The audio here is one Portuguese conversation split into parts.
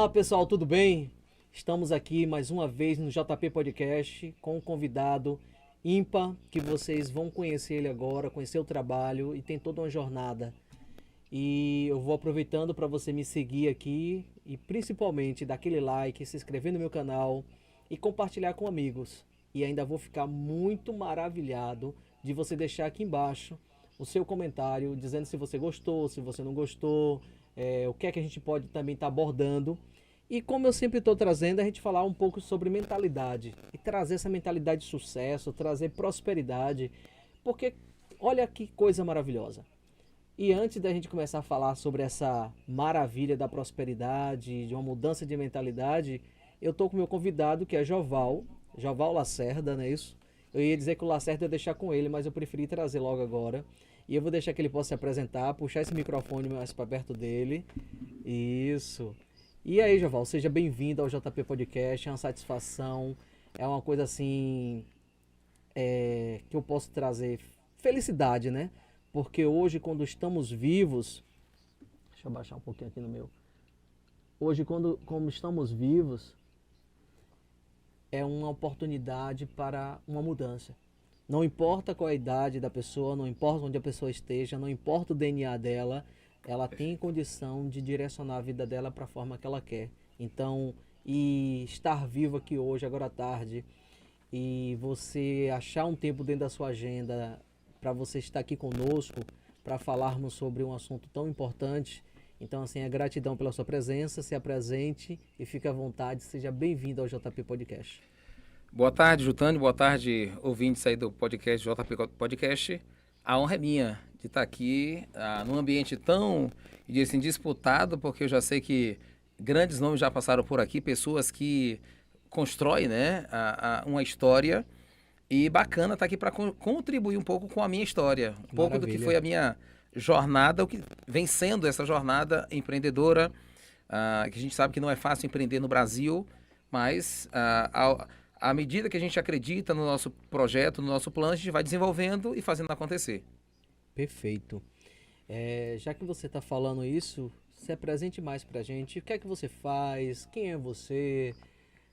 Olá pessoal, tudo bem? Estamos aqui mais uma vez no JP Podcast com um convidado ímpar que vocês vão conhecer ele agora, conhecer o trabalho e tem toda uma jornada. E eu vou aproveitando para você me seguir aqui e principalmente dar aquele like, se inscrever no meu canal e compartilhar com amigos. E ainda vou ficar muito maravilhado de você deixar aqui embaixo o seu comentário dizendo se você gostou, se você não gostou, o que é que a gente pode também estar abordando. E como eu sempre estou trazendo, a gente falar um pouco sobre mentalidade e trazer essa mentalidade de sucesso, trazer prosperidade, porque olha que coisa maravilhosa. E antes da gente começar a falar sobre essa maravilha da prosperidade, de uma mudança de mentalidade, eu estou com o meu convidado que é Joval Lacerda, não é isso? Eu ia dizer que o Lacerda ia deixar com ele, mas eu preferi trazer logo agora. E eu vou deixar que ele possa se apresentar, puxar esse microfone mais para perto dele. Isso. E aí, Joval, seja bem-vindo ao JP Podcast, é uma satisfação, é uma coisa assim, que eu posso trazer felicidade, né? Porque hoje, quando estamos vivos, deixa eu baixar um pouquinho aqui no meu. Hoje, como estamos vivos, é uma oportunidade para uma mudança. Não importa qual a idade da pessoa, não importa onde a pessoa esteja, não importa o DNA dela, ela tem condição de direcionar a vida dela para a forma que ela quer. Então, e estar vivo aqui hoje, agora à tarde, e você achar um tempo dentro da sua agenda para você estar aqui conosco, para falarmos sobre um assunto tão importante. Então, assim, a gratidão pela sua presença, se apresente e fique à vontade, seja bem-vindo ao JP Podcast. Boa tarde, Jutânio. Boa tarde, ouvintes aí do podcast JP Podcast. A honra é minha de estar aqui num ambiente tão, assim, disputado, porque eu já sei que grandes nomes já passaram por aqui, pessoas que constroem, né, uma história. E bacana estar aqui para contribuir um pouco com a minha história, um pouco do que foi a minha jornada, o que vem sendo essa jornada empreendedora, que a gente sabe que não é fácil empreender no Brasil, mas à medida que a gente acredita no nosso projeto, no nosso plano, a gente vai desenvolvendo e fazendo acontecer. Perfeito. Já que você está falando isso, se apresente mais para a gente. O que é que você faz? Quem é você?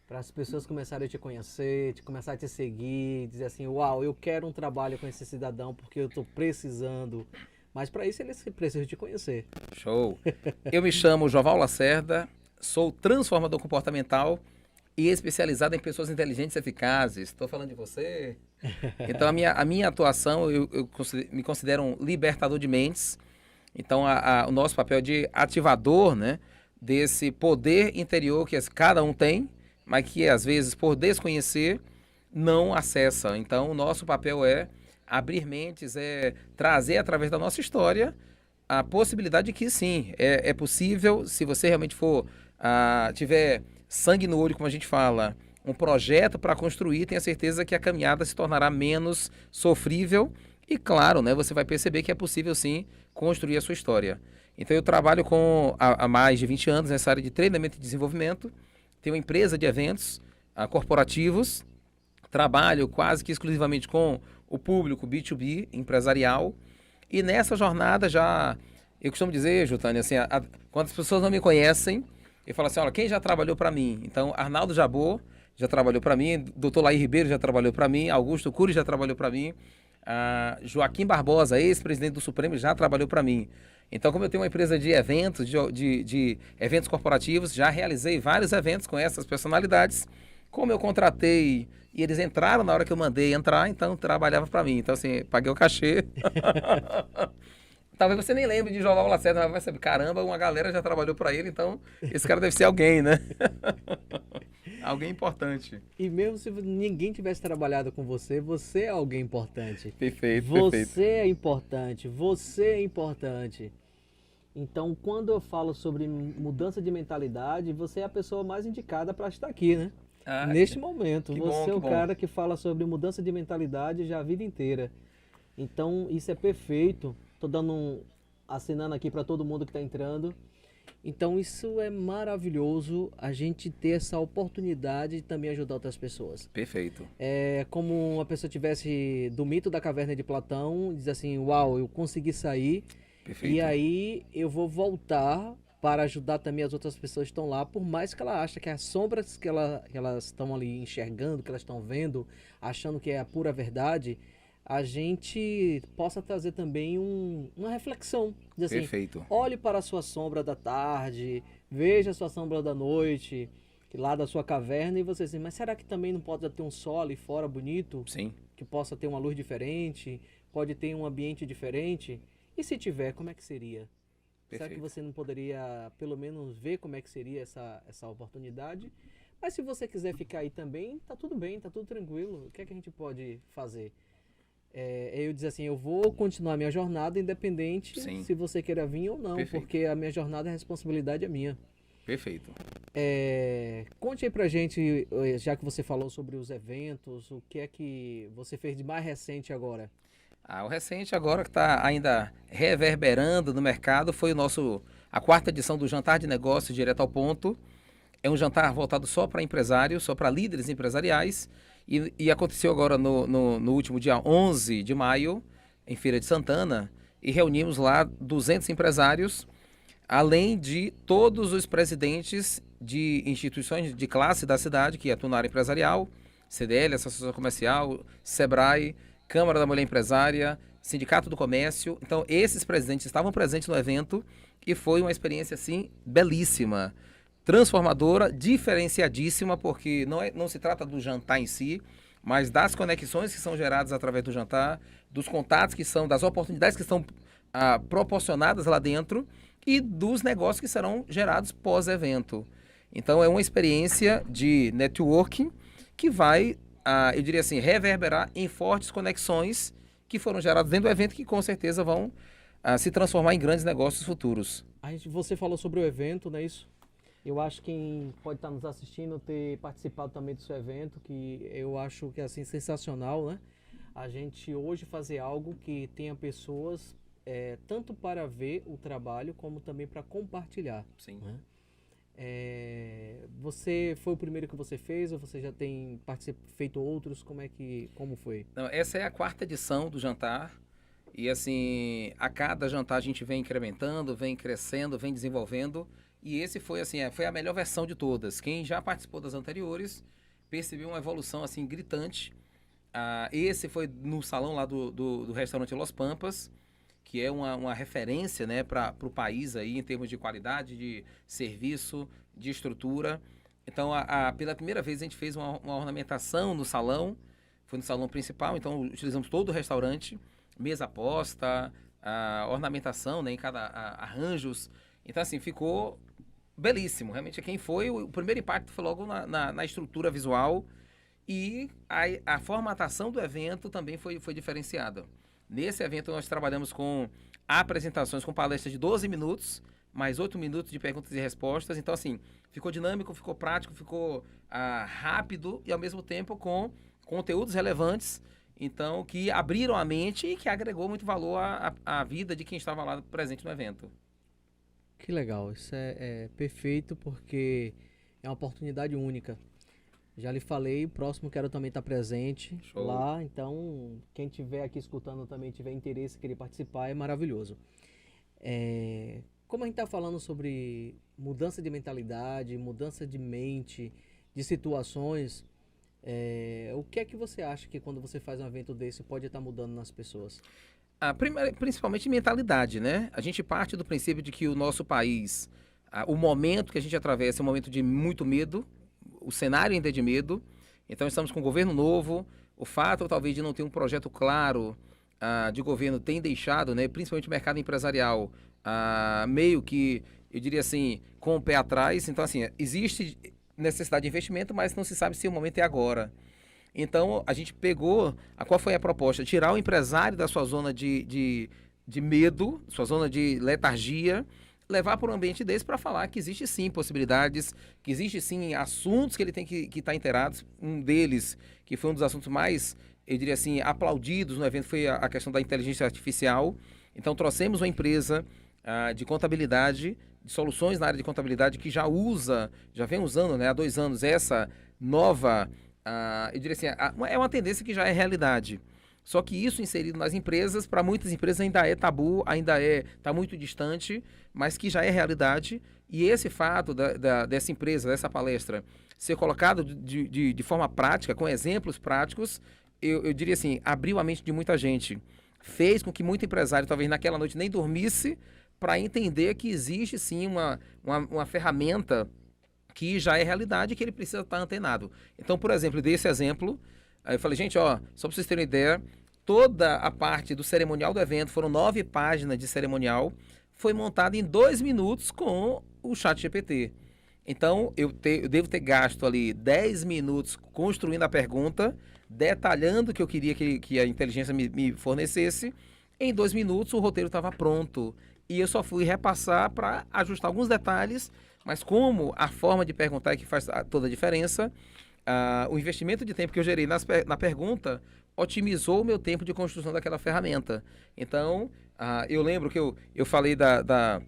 Para as pessoas começarem a te conhecer, começar a te seguir, dizer assim, uau, eu quero um trabalho com esse cidadão porque eu estou precisando. Mas para isso eles precisam te conhecer. Show! Eu me chamo Joval Lacerda, sou transformador comportamental e especializado em pessoas inteligentes e eficazes. Estou falando de você? Então, a minha atuação, eu me considero um libertador de mentes. Então, o nosso papel é de ativador, né, desse poder interior que cada um tem, mas que, às vezes, por desconhecer, não acessa. Então, o nosso papel é abrir mentes, é trazer, através da nossa história, a possibilidade de que, sim, é possível, se você realmente tiver sangue no olho, como a gente fala, um projeto para construir, tenha certeza que a caminhada se tornará menos sofrível e, claro, né, você vai perceber que é possível, sim, construir a sua história. Então, eu trabalho há mais de 20 anos nessa área de treinamento e desenvolvimento, tenho uma empresa de eventos corporativos, trabalho quase que exclusivamente com o público B2B, empresarial, e nessa jornada eu costumo dizer, Jutânia, assim, quando as pessoas não me conhecem, eu falo assim, olha, quem já trabalhou para mim? Então, Arnaldo Jabor já trabalhou para mim, Dr. Laí Ribeiro já trabalhou para mim, Augusto Cury já trabalhou para mim, Joaquim Barbosa, ex-presidente do Supremo, já trabalhou para mim. Então, como eu tenho uma empresa de eventos, de eventos corporativos, já realizei vários eventos com essas personalidades. Como eu contratei e eles entraram na hora que eu mandei entrar, então trabalhava para mim. Então, assim, paguei o cachê. Talvez você nem lembre de Joval Lacerda, mas vai saber, caramba, uma galera já trabalhou para ele, então esse cara deve ser alguém, né? Alguém importante. E mesmo se ninguém tivesse trabalhado com você, você é alguém importante. Perfeito, Você é importante, você é importante. Então, quando eu falo sobre mudança de mentalidade, você é a pessoa mais indicada para estar aqui, né? Neste momento, você é o cara que fala sobre mudança de mentalidade já a vida inteira. Então, isso é perfeito. Tô assinando aqui para todo mundo que está entrando. Então, isso é maravilhoso, a gente ter essa oportunidade de também ajudar outras pessoas. Perfeito. É como uma pessoa tivesse do mito da caverna de Platão, diz assim, uau, eu consegui sair. Perfeito. E aí eu vou voltar para ajudar também as outras pessoas que estão lá, por mais que ela ache que as sombras que elas estão ali enxergando, que elas estão vendo, achando que é a pura verdade, a gente possa trazer também uma reflexão. Diz assim, Perfeito. olhe para a sua sombra da tarde, veja a sua sombra da noite, lá da sua caverna, e você assim, mas será que também não pode ter um sol ali fora bonito, Sim, que possa ter uma luz diferente, pode ter um ambiente diferente? E se tiver, como é que seria? Será que perfeito. você não poderia, pelo menos, ver como é que seria essa oportunidade? Mas se você quiser ficar aí também, tá tudo bem, tá tudo tranquilo. O que é que a gente pode fazer? Eu dizer assim, eu vou continuar minha jornada independente Sim, se você queira vir ou não, perfeito. porque a minha jornada, a responsabilidade é minha. Perfeito. Conte aí pra gente, já que você falou sobre os eventos, o que é que você fez de mais recente agora? O recente agora que está ainda reverberando no mercado foi a quarta edição do Jantar de Negócios Direto ao Ponto. É um jantar voltado só para empresários, só para líderes empresariais. E aconteceu agora no último dia 11 de maio, em Feira de Santana, e reunimos lá 200 empresários, além de todos os presidentes de instituições de classe da cidade que atuam na área empresarial, CDL, Associação Comercial, Sebrae, Câmara da Mulher Empresária, Sindicato do Comércio. Então, esses presidentes estavam presentes no evento e foi uma experiência, assim, belíssima, transformadora, diferenciadíssima, porque não se trata do jantar em si, mas das conexões que são geradas através do jantar, dos contatos que são, das oportunidades que são proporcionadas lá dentro e dos negócios que serão gerados pós-evento. Então, é uma experiência de networking que vai, eu diria assim, reverberar em fortes conexões que foram geradas dentro do evento que com certeza vão se transformar em grandes negócios futuros. Você falou sobre o evento, não é isso? Eu acho que quem pode estar nos assistindo ter participado também do seu evento, que eu acho que é assim sensacional, né? A gente hoje fazer algo que tenha pessoas tanto para ver o trabalho como também para compartilhar. Sim. Né? Você foi o primeiro que você fez ou você já tem feito outros? Como foi? Não, essa é a quarta edição do jantar. E assim, a cada jantar a gente vem incrementando, vem crescendo, vem desenvolvendo. E esse foi assim, foi a melhor versão de todas. Quem já participou das anteriores percebeu uma evolução assim gritante. Esse foi no salão lá do restaurante Los Pampas, que é uma referência, né, para o país aí em termos de qualidade, de serviço, de estrutura. Então, pela primeira vez a gente fez uma ornamentação no salão, foi no salão principal, então utilizamos todo o restaurante, mesa posta, ornamentação, né, em cada arranjos. Então, assim, ficou belíssimo. Realmente, quem foi, o primeiro impacto foi logo na estrutura visual e a formatação do evento também foi diferenciada. Nesse evento nós trabalhamos com apresentações, com palestras de 12 minutos, mais 8 minutos de perguntas e respostas. Então, assim, ficou dinâmico, ficou prático, ficou rápido e, ao mesmo tempo, com conteúdos relevantes, então, que abriram a mente e que agregou muito valor à vida de quem estava lá presente no evento. Que legal, isso é perfeito porque é uma oportunidade única. Já lhe falei, o próximo quero também estar presente Show. lá, então quem estiver aqui escutando também tiver interesse, querer participar, é maravilhoso. Como a gente está falando sobre mudança de mentalidade, mudança de mente, de situações, o que é que você acha que quando você faz um evento desse pode estar mudando nas pessoas? Principalmente mentalidade, né? A gente parte do princípio de que o nosso país, o momento que a gente atravessa é um momento de muito medo, o cenário ainda é de medo. Então estamos com um governo novo, o fato talvez de não ter um projeto claro de governo tem deixado, né, principalmente o mercado empresarial, meio que, eu diria assim, com o pé atrás. Então, assim, existe necessidade de investimento, mas não se sabe se o momento é agora. Então, a gente pegou, qual foi a proposta? Tirar o empresário da sua zona de medo, sua zona de letargia, levar para um ambiente desse para falar que existe sim possibilidades, que existe sim assuntos que ele tem que estar inteirados. Um deles, que foi um dos assuntos mais, eu diria assim, aplaudidos no evento, foi a questão da inteligência artificial. Então, trouxemos uma empresa de contabilidade, de soluções na área de contabilidade, que já vem usando, né, há 2 anos essa nova... eu diria assim, é uma tendência que já é realidade. Só que isso inserido nas empresas, para muitas empresas ainda é tabu, está muito distante, mas que já é realidade. E esse fato dessa empresa, dessa palestra, ser colocado de forma prática, com exemplos práticos, eu diria assim, abriu a mente de muita gente. Fez com que muito empresário, talvez naquela noite, nem dormisse, para entender que existe sim uma ferramenta que já é realidade e que ele precisa estar antenado. Então, por exemplo, eu dei esse exemplo. Aí eu falei, gente, ó, só para vocês terem uma ideia, toda a parte do cerimonial do evento, foram 9 páginas de cerimonial, foi montada em 2 minutos com o ChatGPT. Então, eu devo ter gasto ali 10 minutos construindo a pergunta, detalhando o que eu queria que a inteligência me fornecesse. Em 2 minutos, o roteiro estava pronto. E eu só fui repassar para ajustar alguns detalhes, mas como a forma de perguntar é que faz toda a diferença, o investimento de tempo que eu gerei na pergunta otimizou o meu tempo de construção daquela ferramenta. Então, eu lembro que eu falei da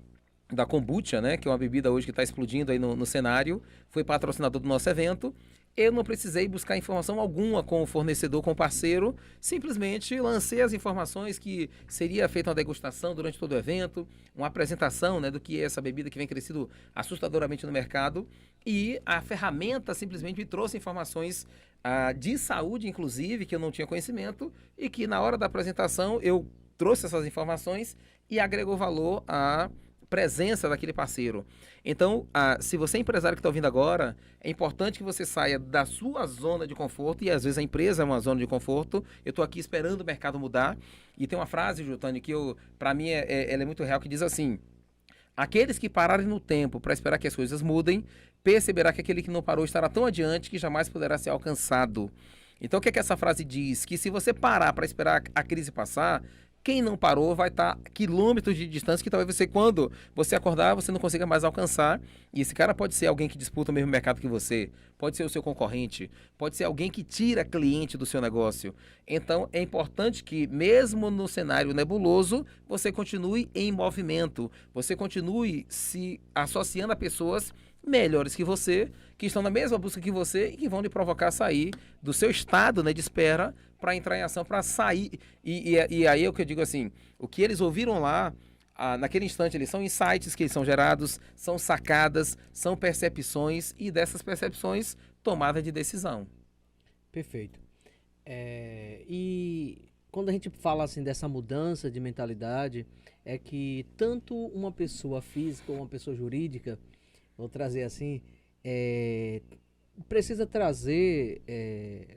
kombucha, né, que é uma bebida hoje que está explodindo aí no cenário, foi patrocinador do nosso evento. Eu não precisei buscar informação alguma com o fornecedor, com o parceiro, simplesmente lancei as informações que seria feita uma degustação durante todo o evento, uma apresentação, né, do que é essa bebida que vem crescendo assustadoramente no mercado, e a ferramenta simplesmente me trouxe informações de saúde, inclusive, que eu não tinha conhecimento, e que na hora da apresentação eu trouxe essas informações e agregou valor à presença daquele parceiro. Então, se você é empresário que está ouvindo agora, é importante que você saia da sua zona de conforto, e às vezes a empresa é uma zona de conforto. Eu estou aqui esperando o mercado mudar, e tem uma frase, Jotânio, que para mim ela é muito real, que diz assim: aqueles que pararem no tempo para esperar que as coisas mudem, perceberá que aquele que não parou estará tão adiante que jamais poderá ser alcançado. Então, o que é que essa frase diz? Que se você parar para esperar a crise passar, quem não parou vai estar quilômetros de distância que talvez você, quando você acordar, você não consiga mais alcançar. E esse cara pode ser alguém que disputa o mesmo mercado que você, pode ser o seu concorrente, pode ser alguém que tira cliente do seu negócio. Então, é importante que, mesmo no cenário nebuloso, você continue em movimento, você continue se associando a pessoas melhores que você, que estão na mesma busca que você e que vão lhe provocar a sair do seu estado, né, de espera, para entrar em ação, para sair. E aí é o que eu digo assim, o que eles ouviram lá, naquele instante, eles são insights que eles são gerados, são sacadas, são percepções, e dessas percepções, tomada de decisão. Perfeito. E quando a gente fala assim dessa mudança de mentalidade, é que tanto uma pessoa física ou uma pessoa jurídica, vou trazer assim, precisa trazer,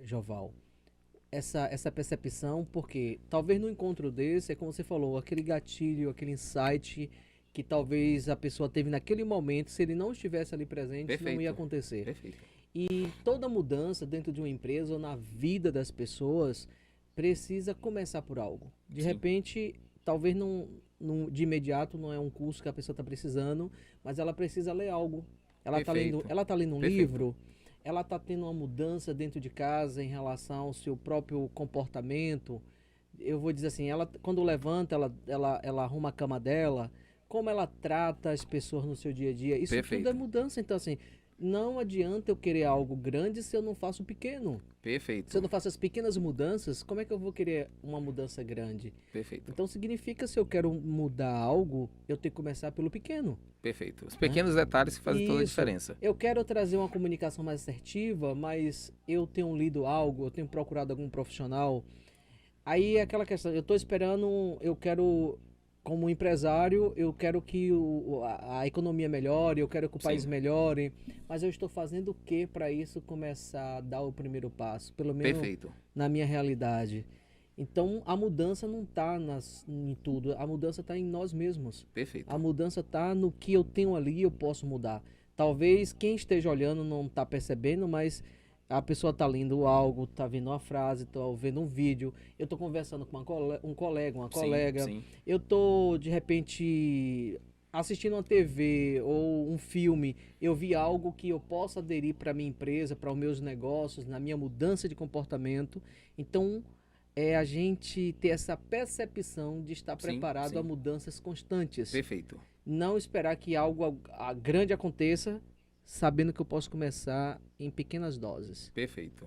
Joval, essa percepção, porque talvez no encontro desse, é como você falou, aquele gatilho, aquele insight que talvez a pessoa teve naquele momento, se ele não estivesse ali presente, Perfeito. não ia acontecer. Perfeito. E toda mudança dentro de uma empresa ou na vida das pessoas precisa começar por algo. De Sim. repente, talvez de imediato não é um curso que a pessoa está precisando, mas ela precisa ler algo. Ela está Perfeito. lendo um Perfeito. livro, ela está tendo uma mudança dentro de casa em relação ao seu próprio comportamento. Eu vou dizer assim, ela quando levanta, ela arruma a cama dela, como ela trata as pessoas no seu dia a dia. Isso Perfeito. tudo é mudança. Então, assim, não adianta eu querer algo grande se eu não faço pequeno. Perfeito. Se eu não faço as pequenas mudanças, como é que eu vou querer uma mudança grande? Perfeito. Então significa, se eu quero mudar algo, eu tenho que começar pelo pequeno. Perfeito. Os pequenos detalhes que fazem toda a Isso. diferença. Eu quero trazer uma comunicação mais assertiva, mas eu tenho lido algo, eu tenho procurado algum profissional. Aí é aquela questão, eu estou esperando, eu quero, como empresário, eu quero que a economia melhore, eu quero que o país Sim. melhore, mas eu estou fazendo o que para isso começar a dar o primeiro passo? Pelo menos Perfeito. na minha realidade. Então, a mudança não está em tudo, a mudança está em nós mesmos. Perfeito. A mudança está no que eu tenho ali e eu posso mudar. Talvez quem esteja olhando não está percebendo, mas a pessoa está lendo algo, está vendo uma frase, está vendo um vídeo, eu estou conversando com um colega, uma colega, Sim. eu estou, de repente, assistindo uma TV ou um filme, eu vi algo que eu possa aderir para a minha empresa, para os meus negócios, na minha mudança de comportamento. Então, é a gente ter essa percepção de estar preparado sim. a mudanças constantes. Perfeito. Não esperar que algo grande aconteça, sabendo que eu posso começar em pequenas doses. Perfeito.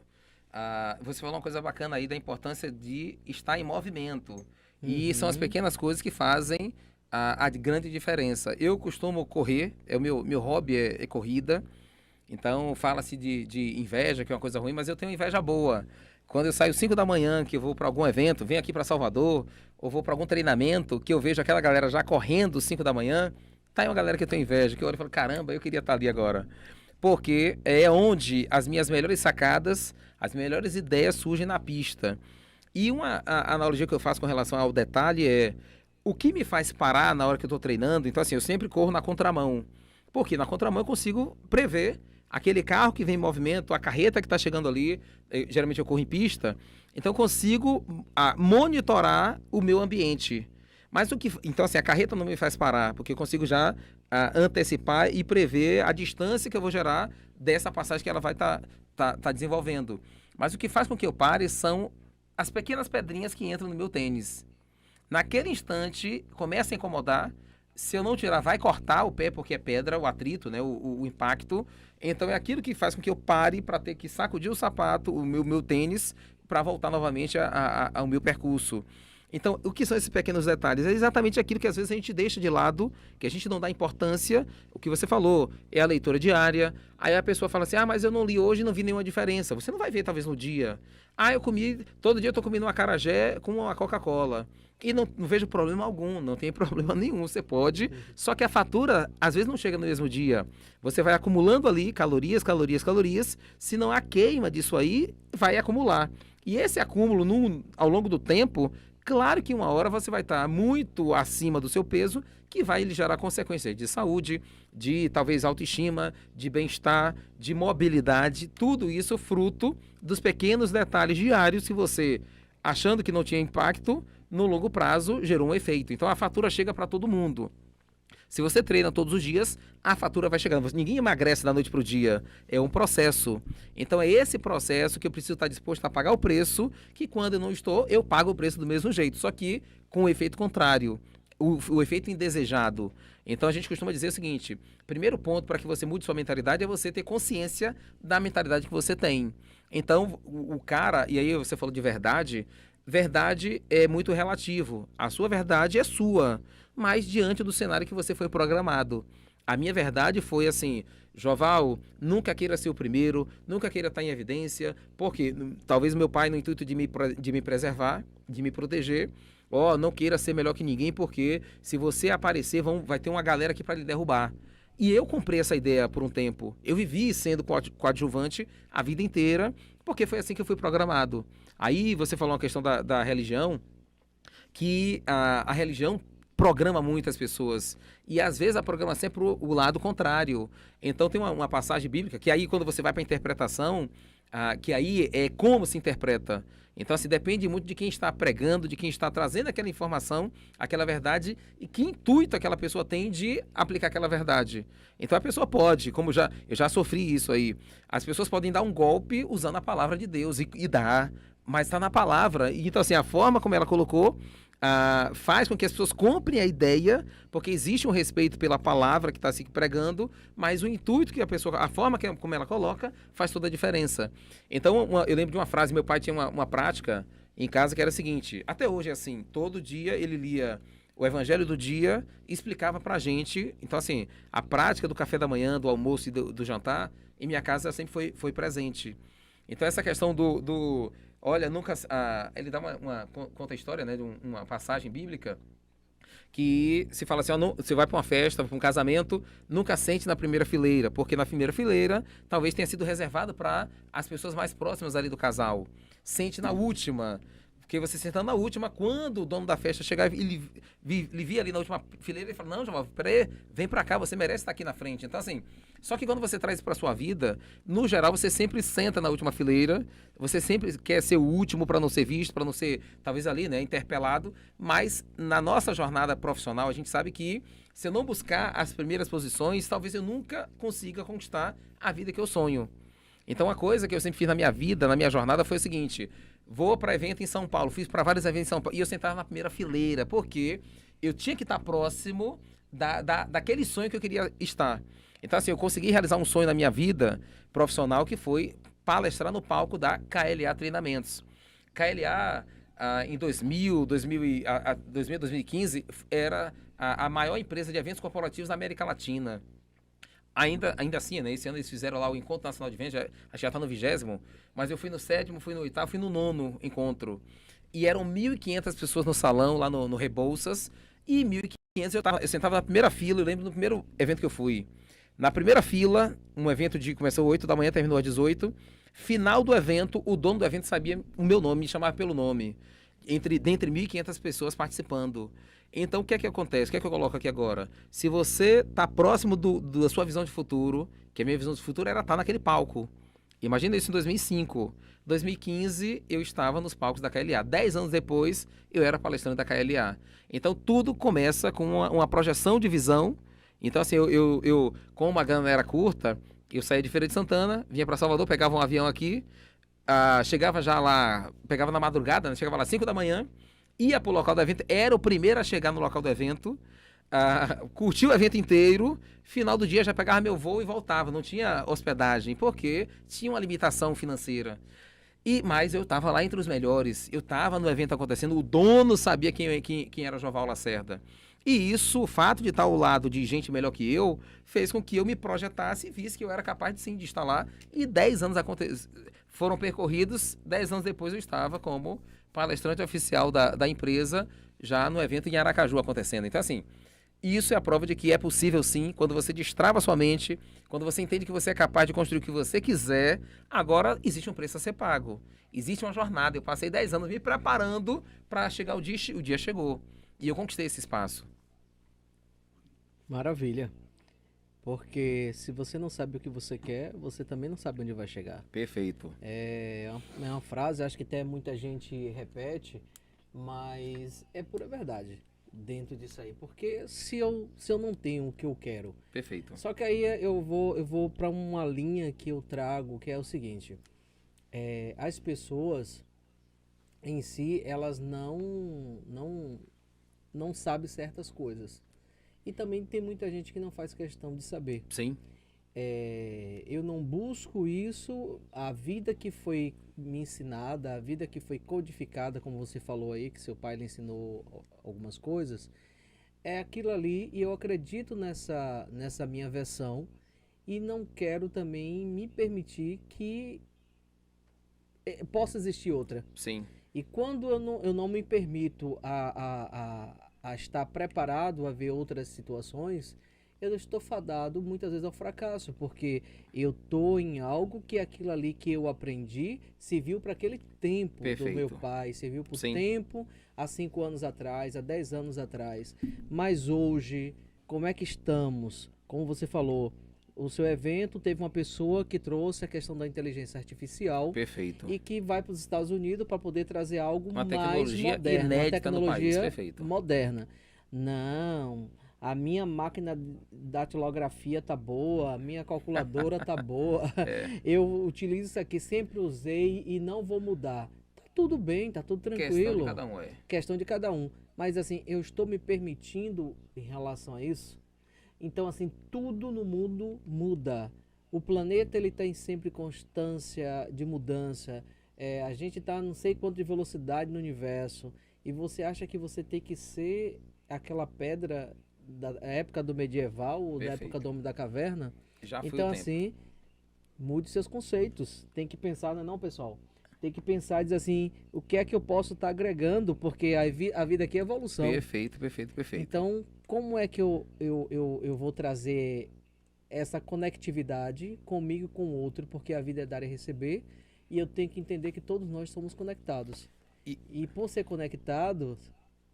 Você falou uma coisa bacana aí da importância de estar em movimento. E são as pequenas coisas que fazem a grande diferença. Eu costumo correr, meu hobby é corrida. Então, fala-se de inveja, que é uma coisa ruim, mas eu tenho inveja boa. Quando eu saio 5 da manhã, que eu vou para algum evento, venho aqui para Salvador, ou vou para algum treinamento, que eu vejo aquela galera já correndo 5 da manhã, tá aí uma galera que eu tenho inveja, que eu olho e falo, caramba, eu queria estar ali agora. Porque é onde as minhas melhores sacadas, as melhores ideias surgem na pista. E a analogia que eu faço com relação ao detalhe é o que me faz parar na hora que eu estou treinando. Então, assim, eu sempre corro na contramão. Porque na contramão eu consigo prever aquele carro que vem em movimento, a carreta que está chegando ali. Geralmente eu corro em pista. Então, eu consigo monitorar o meu ambiente. Então, assim, a carreta não me faz parar, porque eu consigo já antecipar e prever a distância que eu vou gerar dessa passagem que ela vai tá desenvolvendo. Mas o que faz com que eu pare são as pequenas pedrinhas que entram no meu tênis. Naquele instante, começa a incomodar. Se eu não tirar, vai cortar o pé, porque é pedra, o atrito, né, o impacto. Então, é aquilo que faz com que eu pare para ter que sacudir o sapato, o meu tênis, para voltar novamente ao meu percurso. Então, o que são esses pequenos detalhes? É exatamente aquilo que às vezes a gente deixa de lado, que a gente não dá importância. O que você falou é a leitura diária. Aí a pessoa fala assim, mas eu não li hoje e não vi nenhuma diferença. Você não vai ver talvez no dia. Todo dia eu tô comendo um acarajé com uma Coca-Cola. E não vejo problema algum, não tem problema nenhum, você pode. Só que a fatura, às vezes, não chega no mesmo dia. Você vai acumulando ali calorias, se não há queima disso aí, vai acumular. E esse acúmulo, ao longo do tempo, claro que uma hora você vai estar muito acima do seu peso, que vai lhe gerar consequências de saúde, de talvez autoestima, de bem-estar, de mobilidade, tudo isso fruto dos pequenos detalhes diários que você, achando que não tinha impacto, no longo prazo gerou um efeito. Então a fatura chega para todo mundo. Se você treina todos os dias, a fatura vai chegando. Ninguém emagrece da noite para o dia. É um processo. Então é esse processo que eu preciso estar disposto a pagar o preço, que quando eu não estou, eu pago o preço do mesmo jeito. Só que com o efeito contrário, o efeito indesejado. Então a gente costuma dizer o seguinte, primeiro ponto para que você mude sua mentalidade é você ter consciência da mentalidade que você tem. Então o cara, e aí você falou de verdade é muito relativo. A sua verdade é sua, mas diante do cenário que você foi programado. A minha verdade foi assim, Joval, nunca queira ser o primeiro, nunca queira estar em evidência, porque talvez meu pai, no intuito de me preservar, de me proteger, não queira ser melhor que ninguém, porque se você aparecer, vai ter uma galera aqui para lhe derrubar. E eu comprei essa ideia por um tempo. Eu vivi sendo coadjuvante a vida inteira, porque foi assim que eu fui programado. Aí você falou uma questão da religião, que a religião programa muitas pessoas. E às vezes a programação é para o lado contrário. Então tem uma passagem bíblica, que aí quando você vai para a interpretação, que aí é como se interpreta. Então, assim, depende muito de quem está pregando, de quem está trazendo aquela informação, aquela verdade, e que intuito aquela pessoa tem de aplicar aquela verdade. Então, a pessoa pode, como eu já sofri isso aí, as pessoas podem dar um golpe usando a palavra de Deus, e dá, mas está na palavra. Então, assim, a forma como ela colocou, faz com que as pessoas comprem a ideia, porque existe um respeito pela palavra que está se pregando, mas o intuito que a pessoa, a forma como ela coloca, faz toda a diferença. Então, eu lembro de uma frase, meu pai tinha uma prática em casa que era a seguinte, até hoje é assim, todo dia ele lia o evangelho do dia e explicava pra gente. Então, assim, a prática do café da manhã, do almoço e do jantar, em minha casa sempre foi presente. Então, essa questão olha, nunca... ele dá conta a história, né, de uma passagem bíblica que se fala assim, você vai para uma festa, para um casamento, nunca sente na primeira fileira, porque na primeira fileira talvez tenha sido reservado para as pessoas mais próximas ali do casal. Sente na última, porque você sentando na última, quando o dono da festa chegar e lhe via ali na última fileira, ele fala, não, João, peraí, vem pra cá, você merece estar aqui na frente. Então, assim, só que quando você traz isso pra sua vida, no geral, você sempre senta na última fileira, você sempre quer ser o último para não ser visto, para não ser, talvez ali, né, interpelado, mas na nossa jornada profissional, a gente sabe que se eu não buscar as primeiras posições, talvez eu nunca consiga conquistar a vida que eu sonho. Então, uma coisa que eu sempre fiz na minha vida, na minha jornada, foi o seguinte, vou para evento em São Paulo, fiz para vários eventos em São Paulo, e eu sentava na primeira fileira, porque eu tinha que estar próximo daquele sonho que eu queria estar. Então, assim, eu consegui realizar um sonho na minha vida profissional, que foi palestrar no palco da KLA Treinamentos. KLA, em 2015, era a maior empresa de eventos corporativos da América Latina. Ainda assim, né? Esse ano eles fizeram lá o Encontro Nacional de Eventos, já está no 20º, mas eu fui no 7º, fui no 8º, fui no 9º encontro. E eram 1.500 pessoas no salão, lá no Rebouças, e 1.500 eu sentava na primeira fila, eu lembro do primeiro evento que eu fui. Na primeira fila, um evento começou às 8 da manhã, terminou às 18. Final do evento, o dono do evento sabia o meu nome, me chamava pelo nome. Dentre 1.500 pessoas participando. Então, o que é que acontece? O que é que eu coloco aqui agora? Se você está próximo da sua visão de futuro, que a minha visão de futuro era estar naquele palco. Imagina isso em 2005. 2015, eu estava nos palcos da KLA. 10 anos depois, eu era palestrante da KLA. Então, tudo começa com uma projeção de visão. Então, assim, como uma grana era curta, eu saía de Feira de Santana, vinha para Salvador, pegava um avião aqui, chegava já lá, pegava na madrugada, né? Chegava lá às 5 da manhã, ia pro local do evento, era o primeiro a chegar no local do evento, curtia o evento inteiro, final do dia já pegava meu voo e voltava, não tinha hospedagem, porque tinha uma limitação financeira. Mas eu estava lá entre os melhores, eu estava no evento acontecendo, o dono sabia quem era Joval Lacerda. E isso, o fato de estar ao lado de gente melhor que eu, fez com que eu me projetasse e visse que eu era capaz de sim, de estar lá. E 10 anos foram percorridos, 10 anos depois eu estava como palestrante oficial da empresa, já no evento em Aracaju acontecendo. Então, assim, isso é a prova de que é possível sim, quando você destrava sua mente, quando você entende que você é capaz de construir o que você quiser, agora existe um preço a ser pago. Existe uma jornada. Eu passei 10 anos me preparando para chegar o dia chegou. E eu conquistei esse espaço. Maravilha. Porque se você não sabe o que você quer, você também não sabe onde vai chegar. Perfeito. É uma frase, acho que até muita gente repete, mas é pura verdade dentro disso aí. Porque se eu não tenho o que eu quero. Perfeito. Só que aí eu vou para uma linha que eu trago, que é o seguinte. As pessoas em si, elas não sabem certas coisas. E também tem muita gente que não faz questão de saber. Sim. Eu não busco isso, a vida que foi me ensinada, a vida que foi codificada, como você falou aí, que seu pai lhe ensinou algumas coisas, é aquilo ali e eu acredito nessa minha versão e não quero também me permitir que possa existir outra. Sim. E quando eu não me permito a estar preparado a ver outras situações, eu estou fadado muitas vezes ao fracasso, porque eu estou em algo que aquilo ali que eu aprendi serviu para aquele tempo Perfeito. do meu pai, serviu para o Sim. tempo há 5 anos atrás, há 10 anos atrás. Mas hoje, como é que estamos? Como você falou, o seu evento teve uma pessoa que trouxe a questão da inteligência artificial. Perfeito. E que vai para os Estados Unidos para poder trazer algo Uma mais tecnologia moderno, uma inédita no país. tecnologia Perfeito. moderna. Não, a minha máquina de datilografia tá boa, a minha calculadora tá boa. Eu utilizo isso aqui, sempre usei e não vou mudar. Tá tudo bem, tá tudo tranquilo. Questão de cada um, Questão de cada um. Mas assim, eu estou me permitindo em relação a isso. Então, assim, tudo no mundo muda. O planeta, ele tem sempre constância de mudança. A gente está não sei quanto de velocidade no universo. E você acha que você tem que ser aquela pedra da época do medieval, ou da Perfeito. época do homem da caverna? Já foi Então, o tempo. assim, mude seus conceitos. Tem que pensar, não, pessoal? Tem que pensar e dizer assim, o que é que eu posso estar agregando? Porque a vida aqui é evolução. Perfeito, perfeito, perfeito. Então, como é que eu vou trazer essa conectividade comigo e com o outro? Porque a vida é dar e receber, e eu tenho que entender que todos nós somos conectados. E por ser conectados,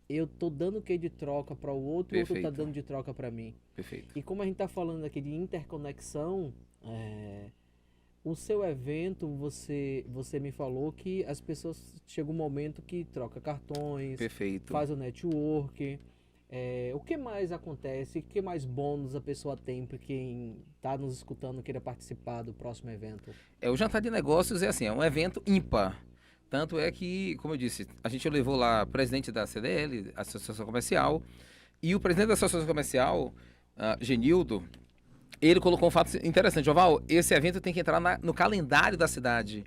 eu tô dando o que de troca para o outro, o outro tá Perfeito. dando de troca para mim. Perfeito. E como a gente tá falando aqui de interconexão, o seu evento, você me falou que as pessoas, chega um momento que troca cartões, Perfeito. faz o network. O que mais acontece? O que mais bônus a pessoa tem para quem está nos escutando e queira participar do próximo evento? O Jantar de Negócios é assim, é um evento ímpar. Tanto é que, como eu disse, a gente levou lá o presidente da CDL, Associação Comercial, e o presidente da Associação Comercial, Genildo, ele colocou um fato interessante. Joval, esse evento tem que entrar no calendário da cidade,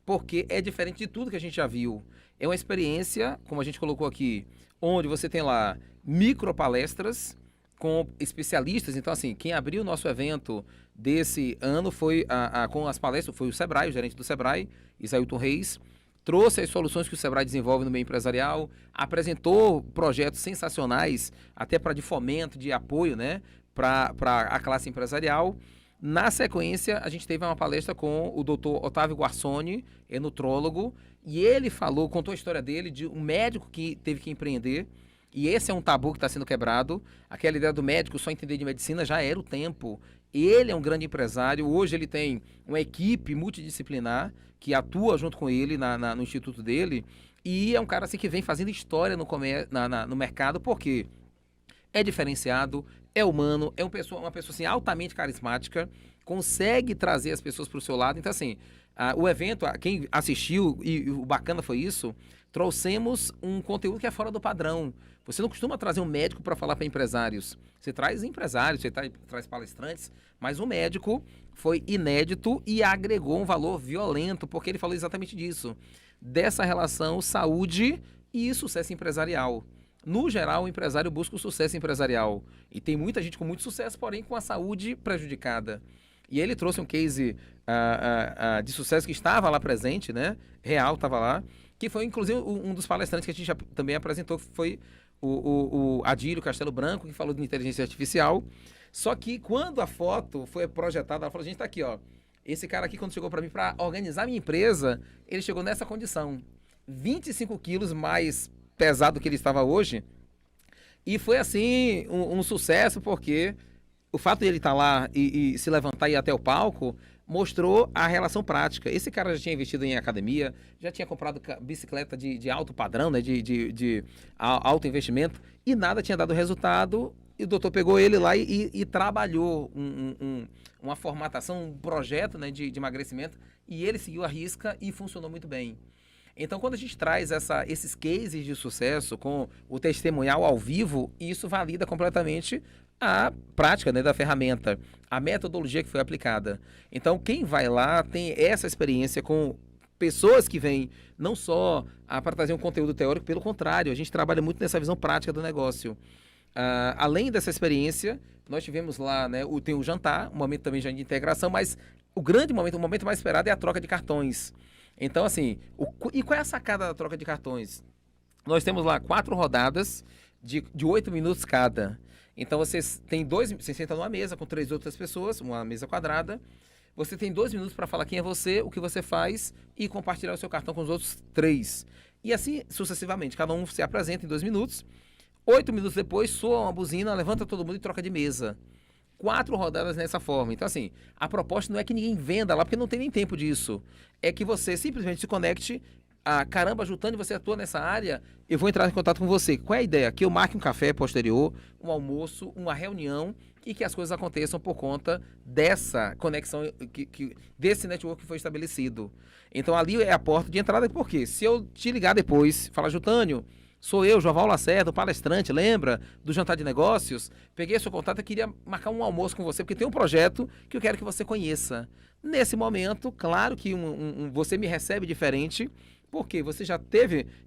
porque é diferente de tudo que a gente já viu. É uma experiência, como a gente colocou aqui, onde você tem lá micropalestras com especialistas. Então, assim, quem abriu o nosso evento desse ano foi com as palestras, foi o Sebrae, o gerente do Sebrae, Isailton Reis, trouxe as soluções que o Sebrae desenvolve no meio empresarial, apresentou projetos sensacionais, até para de fomento, de apoio, né, para a classe empresarial. Na sequência, a gente teve uma palestra com o doutor Otávio Guarsoni, nutrólogo, e ele contou a história dele, de um médico que teve que empreender, e esse é um tabu que está sendo quebrado. Aquela ideia do médico só entender de medicina já era o tempo. Ele é um grande empresário, hoje ele tem uma equipe multidisciplinar que atua junto com ele no instituto dele, e é um cara assim que vem fazendo história no mercado, porque é diferenciado, é humano, é uma pessoa assim, altamente carismática, consegue trazer as pessoas para o seu lado. Então, assim, o evento, quem assistiu, e o bacana foi isso, trouxemos um conteúdo que é fora do padrão. Você não costuma trazer um médico para falar para empresários. Você traz empresários, traz palestrantes, mas o médico foi inédito e agregou um valor violento, porque ele falou exatamente disso, dessa relação saúde e sucesso empresarial. No geral, o empresário busca o sucesso empresarial. E tem muita gente com muito sucesso, porém com a saúde prejudicada. E ele trouxe um case de sucesso que estava lá presente, né? Real, estava lá. Que foi, inclusive, um dos palestrantes que a gente já também apresentou, que foi o Adílio Castelo Branco, que falou de inteligência artificial. Só que quando a foto foi projetada, ela falou, gente, tá aqui, ó. Esse cara aqui, quando chegou para mim para organizar minha empresa, ele chegou nessa condição. 25 quilos mais pesado que ele estava hoje. E foi assim um sucesso, porque o fato de ele estar lá e se levantar e ir até o palco mostrou a relação prática. Esse cara já tinha investido em academia, já tinha comprado bicicleta de alto padrão, né, de alto investimento, e nada tinha dado resultado. E o doutor pegou ele lá e trabalhou uma formatação, um projeto, né, de emagrecimento, e ele seguiu a risca e funcionou muito bem. Então, quando a gente traz esses cases de sucesso com o testemunhal ao vivo, isso valida completamente a prática, né, da ferramenta, a metodologia que foi aplicada. Então, quem vai lá tem essa experiência com pessoas que vêm não só para trazer um conteúdo teórico, pelo contrário, a gente trabalha muito nessa visão prática do negócio. Além dessa experiência, nós tivemos lá, né, tem o jantar, um momento também já de integração, mas o momento mais esperado é a troca de cartões. Então, assim, e qual é a sacada da troca de cartões? Nós temos lá 4 rodadas de 8 minutos cada. Então, você senta numa mesa com 3 outras pessoas, uma mesa quadrada. Você tem 2 minutos para falar quem é você, o que você faz e compartilhar o seu cartão com os outros 3. E assim sucessivamente. Cada um se apresenta em 2 minutos. 8 minutos depois, soa uma buzina, levanta todo mundo e troca de mesa. 4 rodadas nessa forma. Então, assim, a proposta não é que ninguém venda lá, porque não tem nem tempo disso. É que você simplesmente se conecte. Caramba, Jutânia, você atua nessa área, eu vou entrar em contato com você. Qual é a ideia? Que eu marque um café posterior, um almoço, uma reunião, e que as coisas aconteçam por conta dessa conexão, desse network que foi estabelecido. Então, ali é a porta de entrada, porque se eu te ligar depois, falar, Jutânio, sou eu, Joval Lacerda, o palestrante, lembra do Jantar de Negócios? Peguei seu contato e queria marcar um almoço com você, porque tem um projeto que eu quero que você conheça. Nesse momento, claro que você me recebe diferente, porque você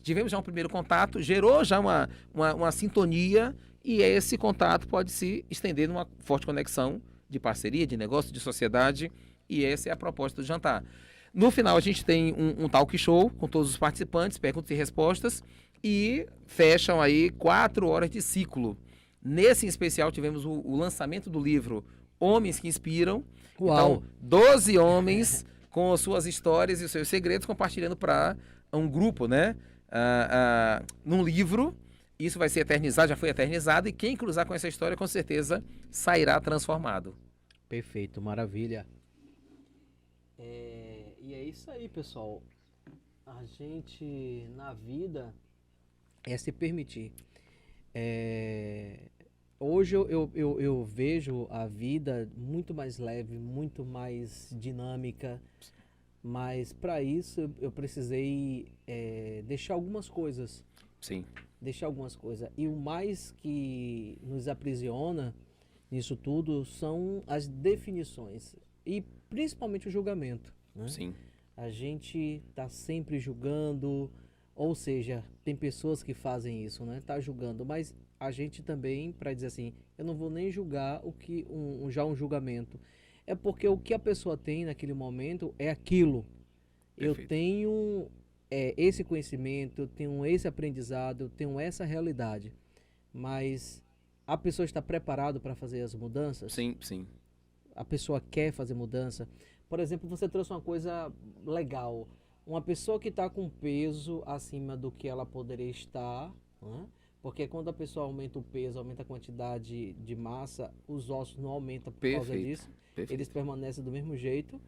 tivemos já um primeiro contato, gerou já uma sintonia, e esse contato pode se estender numa forte conexão de parceria, de negócio, de sociedade, e essa é a proposta do jantar. No final, a gente tem um talk show com todos os participantes, perguntas e respostas, e fecham aí 4 horas de ciclo. Nesse em especial tivemos o lançamento do livro Homens que Inspiram. Uau. Então, 12 homens com suas histórias e os seus segredos compartilhando para um grupo, né? Num livro. Isso vai ser eternizado, já foi eternizado, e quem cruzar com essa história com certeza sairá transformado. Perfeito, maravilha. E é isso aí, pessoal. A gente, na vida, é se permitir. Hoje eu vejo a vida muito mais leve, muito mais dinâmica, mas para isso eu precisei deixar algumas coisas. Sim. Deixar algumas coisas. E o mais que nos aprisiona nisso tudo são as definições e principalmente o julgamento, né? Sim, A gente tá sempre julgando, ou seja, tem pessoas que fazem isso, né? Tá julgando, mas a gente também, para dizer assim, eu não vou nem julgar o que já um julgamento. É porque o que a pessoa tem naquele momento é aquilo. Eu perfeito. tenho esse conhecimento, eu tenho esse aprendizado, eu tenho essa realidade. Mas a pessoa está preparada para fazer as mudanças? Sim, sim. A pessoa quer fazer mudança? Por exemplo, você trouxe uma coisa legal. Uma pessoa que está com peso acima do que ela poderia estar, né? Porque quando a pessoa aumenta o peso, aumenta a quantidade de massa, os ossos não aumentam por causa Perfeito, disso. Eles perfeito. permanecem do mesmo jeito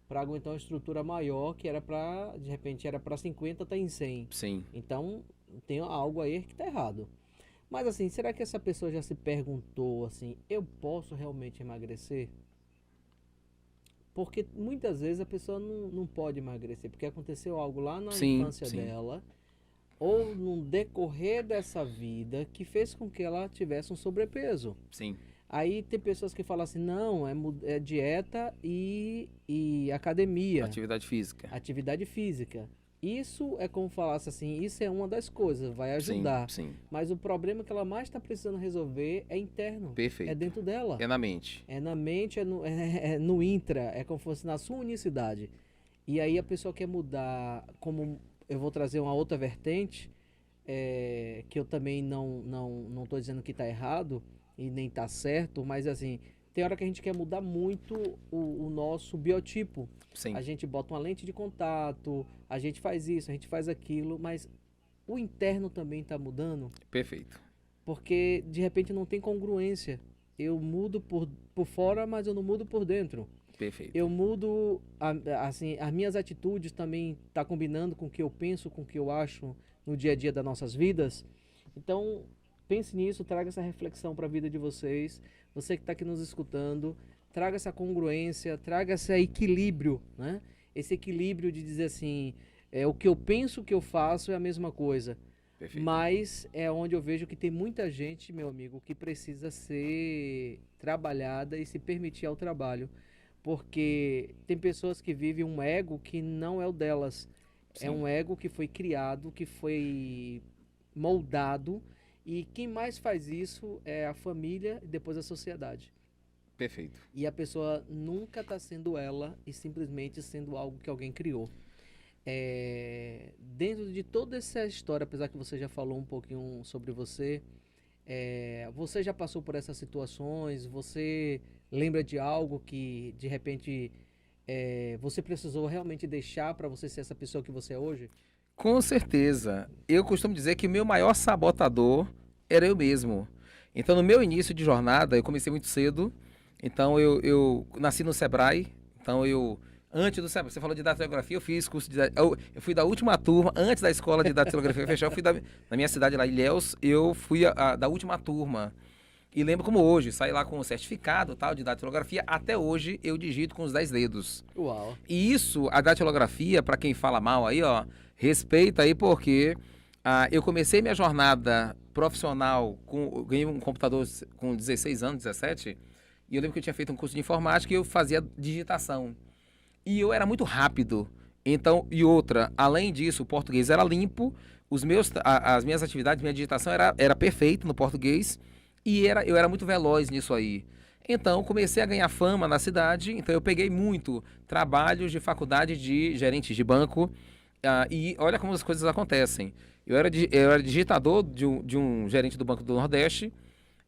para aguentar uma estrutura maior que era para, de repente, era para 50, tá em 100. Sim. Então, tem algo aí que está errado. Mas assim, será que essa pessoa já se perguntou assim, eu posso realmente emagrecer? Porque muitas vezes a pessoa não pode emagrecer, porque aconteceu algo lá na Sim, infância sim, dela, ou no decorrer dessa vida, que fez com que ela tivesse um sobrepeso. sim. Aí tem pessoas que falam assim, não, é dieta e academia, Atividade física. atividade física. Isso é como falasse assim, isso é uma das coisas, vai Sim, ajudar. sim. Mas o problema que ela mais está precisando resolver é interno, é Perfeito. dentro dela. É na mente. É na mente, é no intra, é como se fosse na sua unicidade. E aí a pessoa quer mudar, como eu vou trazer uma outra vertente, que eu também não tô dizendo que está errado e nem está certo, mas assim, tem hora que a gente quer mudar muito o nosso biotipo. Sim. A gente bota uma lente de contato, a gente faz isso, a gente faz aquilo, mas o interno também está mudando, Perfeito. porque de repente não tem congruência. Eu mudo por fora, mas eu não mudo por dentro. Perfeito. Eu mudo, assim, as minhas atitudes também tá combinando com o que eu penso, com o que eu acho no dia a dia das nossas vidas. Então, pense nisso, traga essa reflexão para a vida de vocês. Você que está aqui nos escutando, traga essa congruência, traga esse equilíbrio, né? Esse equilíbrio de dizer assim, o que eu penso, o que eu faço é a mesma coisa. Perfeito. Mas é onde eu vejo que tem muita gente, meu amigo, que precisa ser trabalhada e se permitir ao trabalho. Porque tem pessoas que vivem um ego que não é o delas. É Sim. um ego que foi criado, que foi moldado. E quem mais faz isso é a família e depois a sociedade. Perfeito. E a pessoa nunca está sendo ela e simplesmente sendo algo que alguém criou. Dentro de toda essa história, apesar que você já falou um pouquinho sobre você, você já passou por essas situações? Você lembra de algo que de repente você precisou realmente deixar para você ser essa pessoa que você é hoje? Com certeza. Eu costumo dizer que o meu maior sabotador era eu mesmo. Então, no meu início de jornada, eu comecei muito cedo. Então, eu nasci no Sebrae. Então, antes do Sebrae, você falou de datilografia, eu fiz curso de. Eu fui da última turma, antes da escola de datilografia fechar, eu fui na minha cidade lá, Ilhéus, eu fui da última turma. E lembro como hoje, saí lá com o certificado tal de datilografia, até hoje eu digito com os 10 dedos. Uau! E isso, a datilografia, para quem fala mal aí, ó, respeita aí porque eu comecei minha jornada profissional, eu ganhei um computador com 16 anos, 17, e eu lembro que eu tinha feito um curso de informática e eu fazia digitação. E eu era muito rápido. Então, e outra, além disso, o português era limpo, as minhas atividades, minha digitação era perfeita no português, e eu era muito veloz nisso aí. Então, comecei a ganhar fama na cidade, então eu peguei muito trabalhos de faculdade de gerente de banco, e olha como as coisas acontecem. Eu era digitador de um gerente do Banco do Nordeste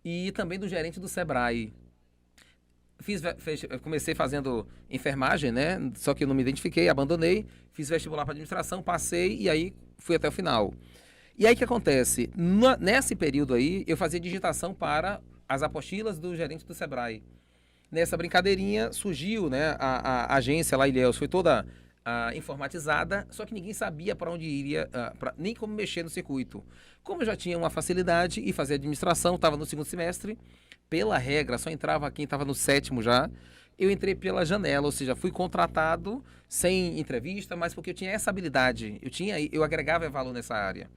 e também do gerente do Sebrae. Comecei fazendo enfermagem, né? Só que eu não me identifiquei, abandonei, fiz vestibular para administração, passei e aí fui até o final. E aí o que acontece? Nesse período aí, eu fazia digitação para as apostilas do gerente do Sebrae. Nessa brincadeirinha surgiu, né, a agência lá, Ilhéus, foi toda informatizada, só que ninguém sabia para onde iria, nem como mexer no circuito. Como eu já tinha uma facilidade e fazia administração, estava no segundo semestre, pela regra, só entrava quem estava no sétimo já, eu entrei pela janela, ou seja, fui contratado sem entrevista, mas porque eu tinha essa habilidade, eu agregava valor nessa área.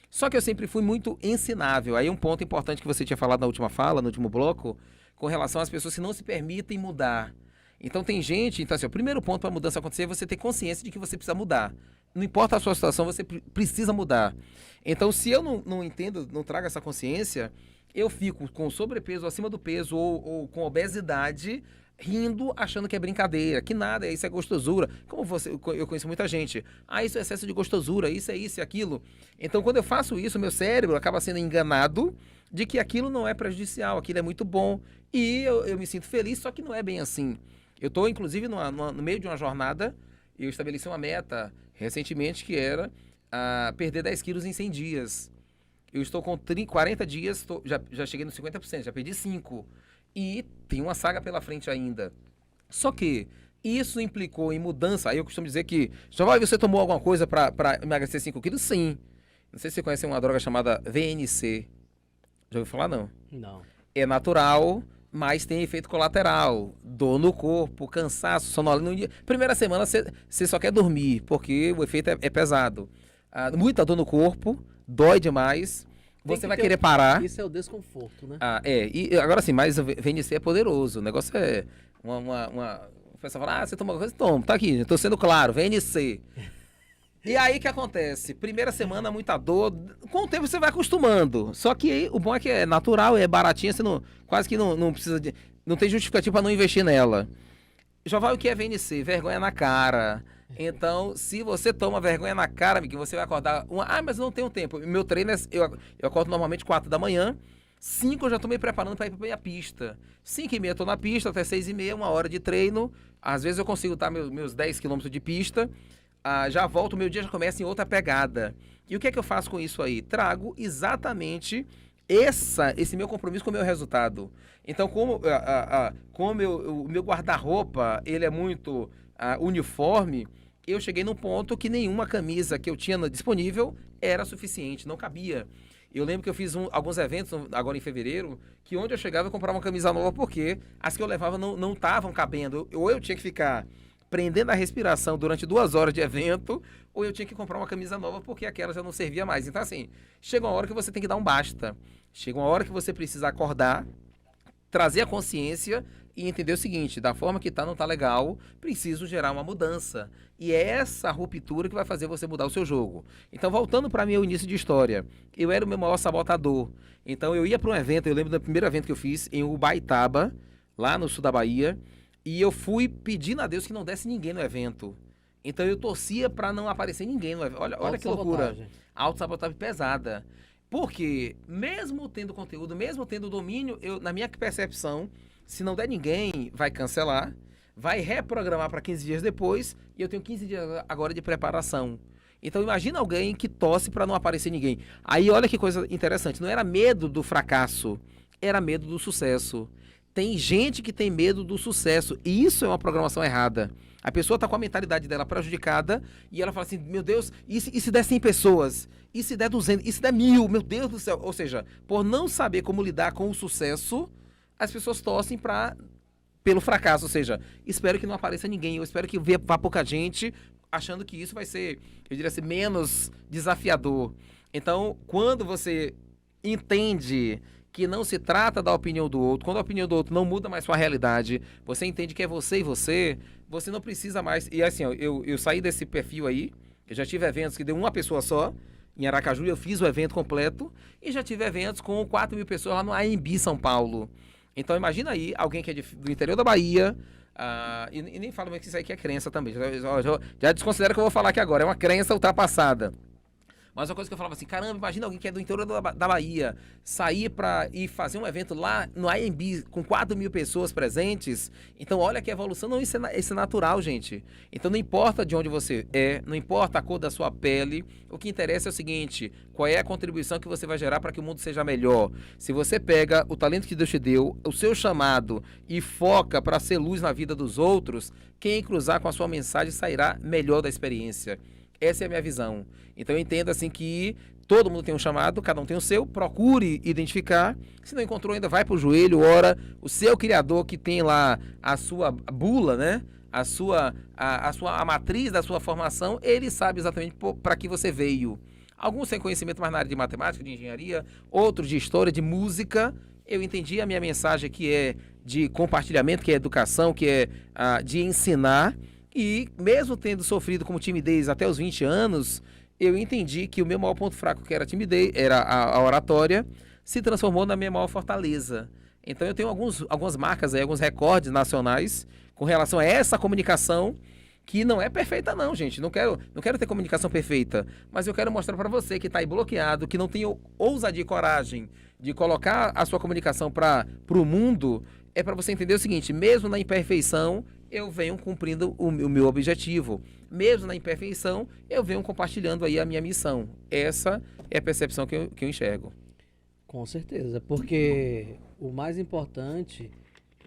Só que eu sempre fui muito ensinável. Aí um ponto importante que você tinha falado na última fala, no último bloco, com relação às pessoas que não se permitem mudar. Então tem gente, então assim, o primeiro ponto para a mudança acontecer é você ter consciência de que você precisa mudar. Não importa a sua situação, você precisa mudar. Então se eu não entendo, não trago essa consciência, eu fico com sobrepeso, acima do peso ou com obesidade, rindo, achando que é brincadeira, que nada, isso é gostosura. Como eu conheço muita gente. Ah, isso é excesso de gostosura, isso é aquilo. Então, quando eu faço isso, meu cérebro acaba sendo enganado de que aquilo não é prejudicial, aquilo é muito bom. E eu me sinto feliz, só que não é bem assim. Eu estou, inclusive, no meio de uma jornada, eu estabeleci uma meta recentemente que era perder 10 quilos em 100 dias. Eu estou com 40 dias, já cheguei nos 50%, já perdi 5%. E tem uma saga pela frente ainda. Só que isso implicou em mudança. Aí eu costumo dizer que, Joval, você tomou alguma coisa para emagrecer 5 quilos? Sim. Não sei se você conhece uma droga chamada VNC. Já ouviu falar, não? Não. É natural, mas tem efeito colateral. Dor no corpo, cansaço, sonolência. Primeira semana você só quer dormir, porque o efeito é pesado. Muita dor no corpo, dói demais. Você vai querer parar. Isso é o desconforto, né? E agora sim, mas o VNC é poderoso. O negócio é o pessoal fala, você toma coisa? Toma, tá aqui, tô sendo claro, VNC. E aí o que acontece? Primeira semana, muita dor. Com o tempo você vai acostumando. Só que o bom é que é natural, é baratinha, você quase que não precisa de. Não tem justificativo para não investir nela. Já vai o que é VNC? Vergonha na cara. Então, se você toma vergonha na cara, amigo, você vai acordar... mas não tenho tempo. Meu treino eu acordo normalmente 4 da manhã. 5 eu já estou me preparando para ir para a pista. 5h30 estou na pista, até 6h30, 1 hora de treino. Às vezes eu consigo estar meus 10 quilômetros de pista. Já volto, meu dia já começa em outra pegada. E o que é que eu faço com isso aí? Trago exatamente esse meu compromisso com o meu resultado. Então, como o meu guarda-roupa ele é muito uniforme, eu cheguei num ponto que nenhuma camisa que eu tinha disponível era suficiente, não cabia. Eu lembro que eu fiz alguns eventos agora em fevereiro, que onde eu chegava eu comprava uma camisa nova porque as que eu levava não estavam cabendo. Ou eu tinha que ficar prendendo a respiração durante 2 horas de evento, ou eu tinha que comprar uma camisa nova porque aquela já não servia mais. Então assim, chega uma hora que você tem que dar um basta. Chega uma hora que você precisa acordar, trazer a consciência e entender o seguinte, da forma que não tá legal, preciso gerar uma mudança. E é essa ruptura que vai fazer você mudar o seu jogo. Então, voltando para meu início de história, eu era o meu maior sabotador. Então, eu ia para um evento, eu lembro do primeiro evento que eu fiz, em Ubaitaba, lá no sul da Bahia, e eu fui pedindo a Deus que não desse ninguém no evento. Então, eu torcia para não aparecer ninguém no evento. Olha que loucura. Autossabotagem pesada. Porque, mesmo tendo conteúdo, mesmo tendo domínio, na minha percepção, se não der ninguém, vai cancelar, vai reprogramar para 15 dias depois, e eu tenho 15 dias agora de preparação. Então imagina alguém que torce para não aparecer ninguém. Aí olha que coisa interessante, não era medo do fracasso, era medo do sucesso. Tem gente que tem medo do sucesso, e isso é uma programação errada. A pessoa está com a mentalidade dela prejudicada, e ela fala assim, meu Deus, e se der 100 pessoas? E se der 200? E se der 1000? Meu Deus do céu! Ou seja, por não saber como lidar com o sucesso, as pessoas torcem pelo fracasso, ou seja, espero que não apareça ninguém, eu espero que vá pouca gente, achando que isso vai ser, eu diria assim, menos desafiador. Então, quando você entende que não se trata da opinião do outro, quando a opinião do outro não muda mais sua realidade, você entende que é você e você não precisa mais... E assim, ó, eu saí desse perfil aí, eu já tive eventos que deu uma pessoa só, em Aracaju, eu fiz o evento completo, e já tive eventos com 4.000 pessoas lá no AMB São Paulo. Então imagina aí, alguém que é do interior da Bahia, e nem falo mais que isso aí que é crença também, já desconsidera que eu vou falar aqui agora, é uma crença ultrapassada. Mas uma coisa que eu falava assim, caramba, imagina alguém que é do interior da Bahia, sair para ir fazer um evento lá no IMB com 4.000 pessoas presentes. Então olha que evolução, não, isso é natural, gente. Então não importa de onde você é, não importa a cor da sua pele, o que interessa é o seguinte, qual é a contribuição que você vai gerar para que o mundo seja melhor. Se você pega o talento que Deus te deu, o seu chamado e foca para ser luz na vida dos outros, quem cruzar com a sua mensagem sairá melhor da experiência. Essa é a minha visão. Então eu entendo assim que todo mundo tem um chamado, cada um tem o seu, procure identificar. Se não encontrou ainda, vai pro joelho, ora. O seu criador que tem lá a sua bula, né? A matriz da sua formação, ele sabe exatamente para que você veio. Alguns têm conhecimento mais na área de matemática, de engenharia, outros de história, de música. eu entendi a minha mensagem que é de compartilhamento, que é educação, que é de ensinar. E mesmo tendo sofrido com timidez até os 20 anos, eu entendi que o meu maior ponto fraco, que era a timidez, era a oratória, se transformou na minha maior fortaleza. Então eu tenho algumas marcas aí, alguns recordes nacionais com relação a essa comunicação, que não é perfeita não, gente. Não quero ter comunicação perfeita, mas eu quero mostrar para você que está aí bloqueado, que não tem ousadia e coragem de colocar a sua comunicação para o mundo, é para você entender o seguinte: mesmo na imperfeição, eu venho cumprindo o meu objetivo. Mesmo na imperfeição, eu venho compartilhando aí a minha missão. Essa é a percepção que eu enxergo. Com certeza, porque o mais importante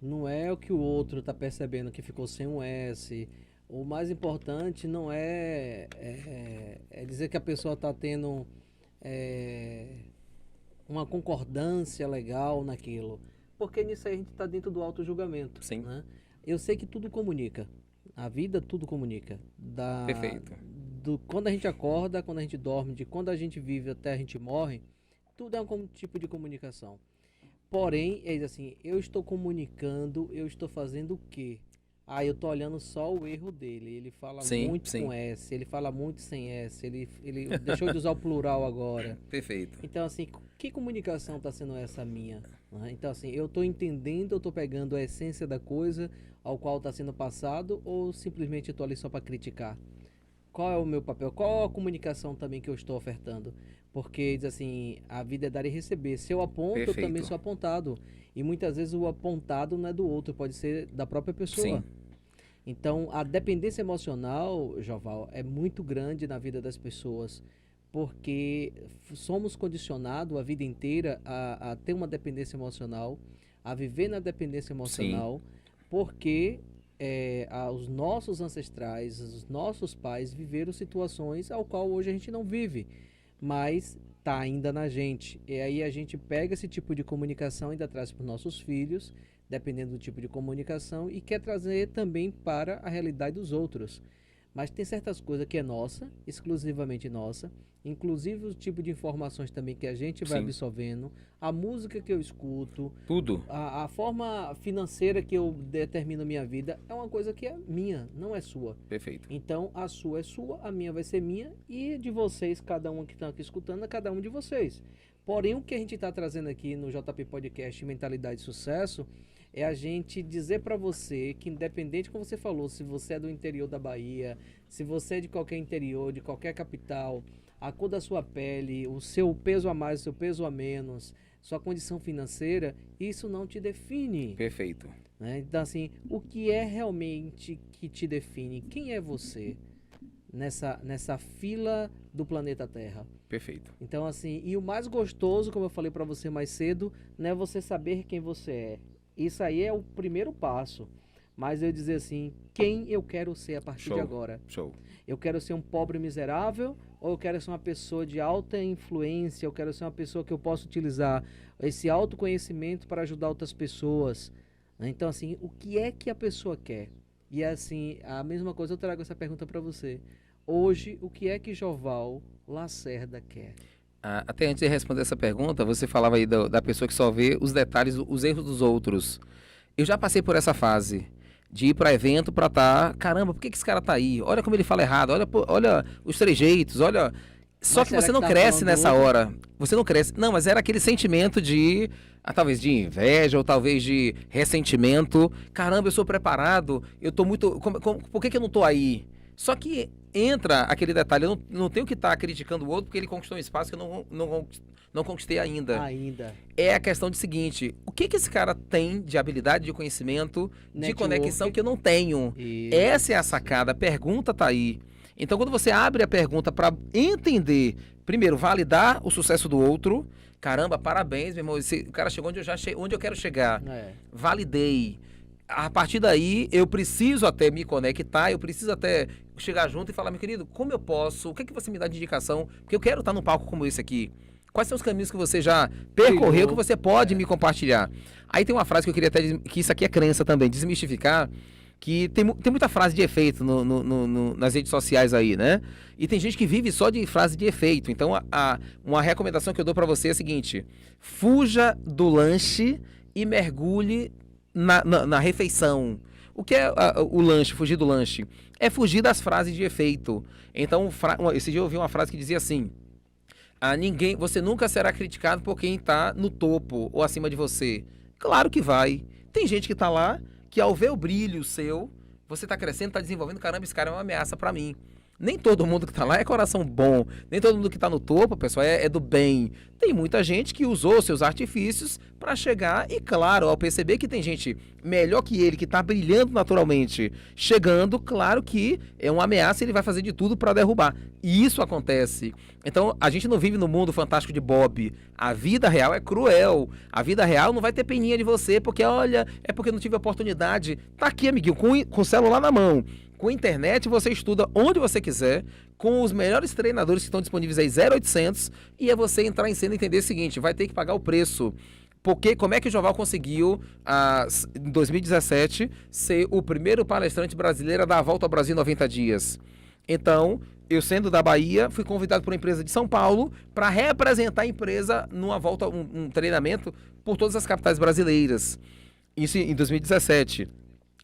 não é o que o outro está percebendo que ficou sem um S. O mais importante não é dizer que a pessoa está tendo uma concordância legal naquilo. Porque nisso aí a gente está dentro do auto-julgamento. Sim. Né? Eu sei que tudo comunica. A vida tudo comunica. Perfeito. Quando a gente acorda, quando a gente dorme, de quando a gente vive até a gente morre, tudo é um tipo de comunicação. Porém, é assim, eu estou comunicando, eu estou fazendo o quê? Eu tô olhando só o erro dele. Ele fala muito com S, ele fala muito sem S, ele deixou de usar o plural agora. Perfeito. Então, assim, que comunicação está sendo essa minha? Então, assim, eu estou entendendo, eu estou pegando a essência da coisa ao qual está sendo passado, ou simplesmente estou ali só para criticar? Qual é o meu papel? Qual a comunicação também que eu estou ofertando? Porque, diz assim, a vida é dar e receber. Se eu aponto, Perfeito. eu também sou apontado. E muitas vezes o apontado não é do outro, pode ser da própria pessoa. Sim. Então, a dependência emocional, Joval, é muito grande na vida das pessoas, porque somos condicionados a vida inteira a ter uma dependência emocional, a viver na dependência emocional, porque os nossos ancestrais, os nossos pais viveram situações ao qual hoje a gente não vive, mas está ainda na gente. E aí a gente pega esse tipo de comunicação e ainda traz para os nossos filhos, dependendo do tipo de comunicação, e quer trazer também para a realidade dos outros. Mas tem certas coisas que é nossa, exclusivamente nossa, inclusive o tipo de informações também que a gente vai absorvendo, a música que eu escuto, tudo. A forma financeira que eu determino a minha vida é uma coisa que é minha, não é sua. Perfeito. Então a sua é sua, a minha vai ser minha, e de vocês, cada um que está aqui escutando, é cada um de vocês. Porém, o que a gente está trazendo aqui no JP Podcast Mentalidade de Sucesso é a gente dizer para você que, independente, como você falou, se você é do interior da Bahia, se você é de qualquer interior, de qualquer capital, a cor da sua pele, o seu peso a mais, o seu peso a menos, sua condição financeira, isso não te define. Perfeito. Né? Então, assim, o que é realmente que te define? Quem é você nessa fila do planeta Terra? Perfeito. Então, assim, e o mais gostoso, como eu falei para você mais cedo, não é você saber quem você é. Isso aí é o primeiro passo. Mas eu dizer assim, quem eu quero ser a partir de agora? Show. Eu quero ser um pobre miserável, ou eu quero ser uma pessoa de alta influência, eu quero ser uma pessoa que eu possa utilizar esse autoconhecimento para ajudar outras pessoas. Então, assim, o que é que a pessoa quer? E assim, a mesma coisa, eu trago essa pergunta para você. Hoje, o que é que Joval Lacerda quer? Até antes de responder essa pergunta, você falava aí da pessoa que só vê os detalhes, os erros dos outros. Eu já passei por essa fase de ir para evento para caramba, por que esse cara tá aí? Olha como ele fala errado, olha os trejeitos, olha... Só que você não cresce nessa hora. Você não cresce. Não, mas era aquele sentimento de, talvez de inveja, ou talvez de ressentimento. Caramba, eu sou preparado, eu tô muito... por que eu não tô aí? Só que entra aquele detalhe, eu não tenho que estar criticando o outro porque ele conquistou um espaço que eu não conquistei ainda. É a questão de seguinte, o que esse cara tem de habilidade, de conhecimento, de conexão que eu não tenho? Isso. Essa é a sacada, a pergunta tá aí. Então, quando você abre a pergunta para entender, primeiro, validar o sucesso do outro, caramba, parabéns, meu irmão, o cara chegou onde eu quero chegar. Validei. A partir daí, eu preciso até me conectar, eu preciso até chegar junto e falar, meu querido, como eu posso? O que você me dá de indicação? Porque eu quero estar num palco como esse aqui. Quais são os caminhos que você já percorreu, que você pode me compartilhar? Aí tem uma frase que eu queria até, que isso aqui é crença também, desmistificar, que tem muita frase de efeito nas redes sociais aí, né? E tem gente que vive só de frase de efeito. Então, uma recomendação que eu dou para você é a seguinte: fuja do lanche e mergulhe na refeição. O que é o lanche, fugir do lanche? É fugir das frases de efeito. Então, esse dia eu ouvi uma frase que dizia assim: você nunca será criticado por quem está no topo ou acima de você. Claro que vai. Tem gente que está lá, que ao ver o brilho seu, você está crescendo, está desenvolvendo, caramba, esse cara é uma ameaça para mim. Nem todo mundo que está lá é coração bom, nem todo mundo que está no topo, pessoal, é do bem. Tem muita gente que usou seus artifícios para chegar e, claro, ao perceber que tem gente melhor que ele, que está brilhando naturalmente, chegando, claro que é uma ameaça e ele vai fazer de tudo para derrubar. E isso acontece. Então, a gente não vive no mundo fantástico de Bob. A vida real é cruel. A vida real não vai ter peninha de você, porque, olha, é porque não tive oportunidade. Tá aqui, amiguinho, com o celular na mão. Com internet, você estuda onde você quiser, com os melhores treinadores que estão disponíveis aí, 0800, e é você entrar em cena e entender o seguinte: vai ter que pagar o preço. Porque como é que o Joval conseguiu, em 2017, ser o primeiro palestrante brasileiro a dar a volta ao Brasil em 90 dias? Então, eu sendo da Bahia, fui convidado por uma empresa de São Paulo para representar a empresa numa volta, um treinamento por todas as capitais brasileiras. Isso em 2017.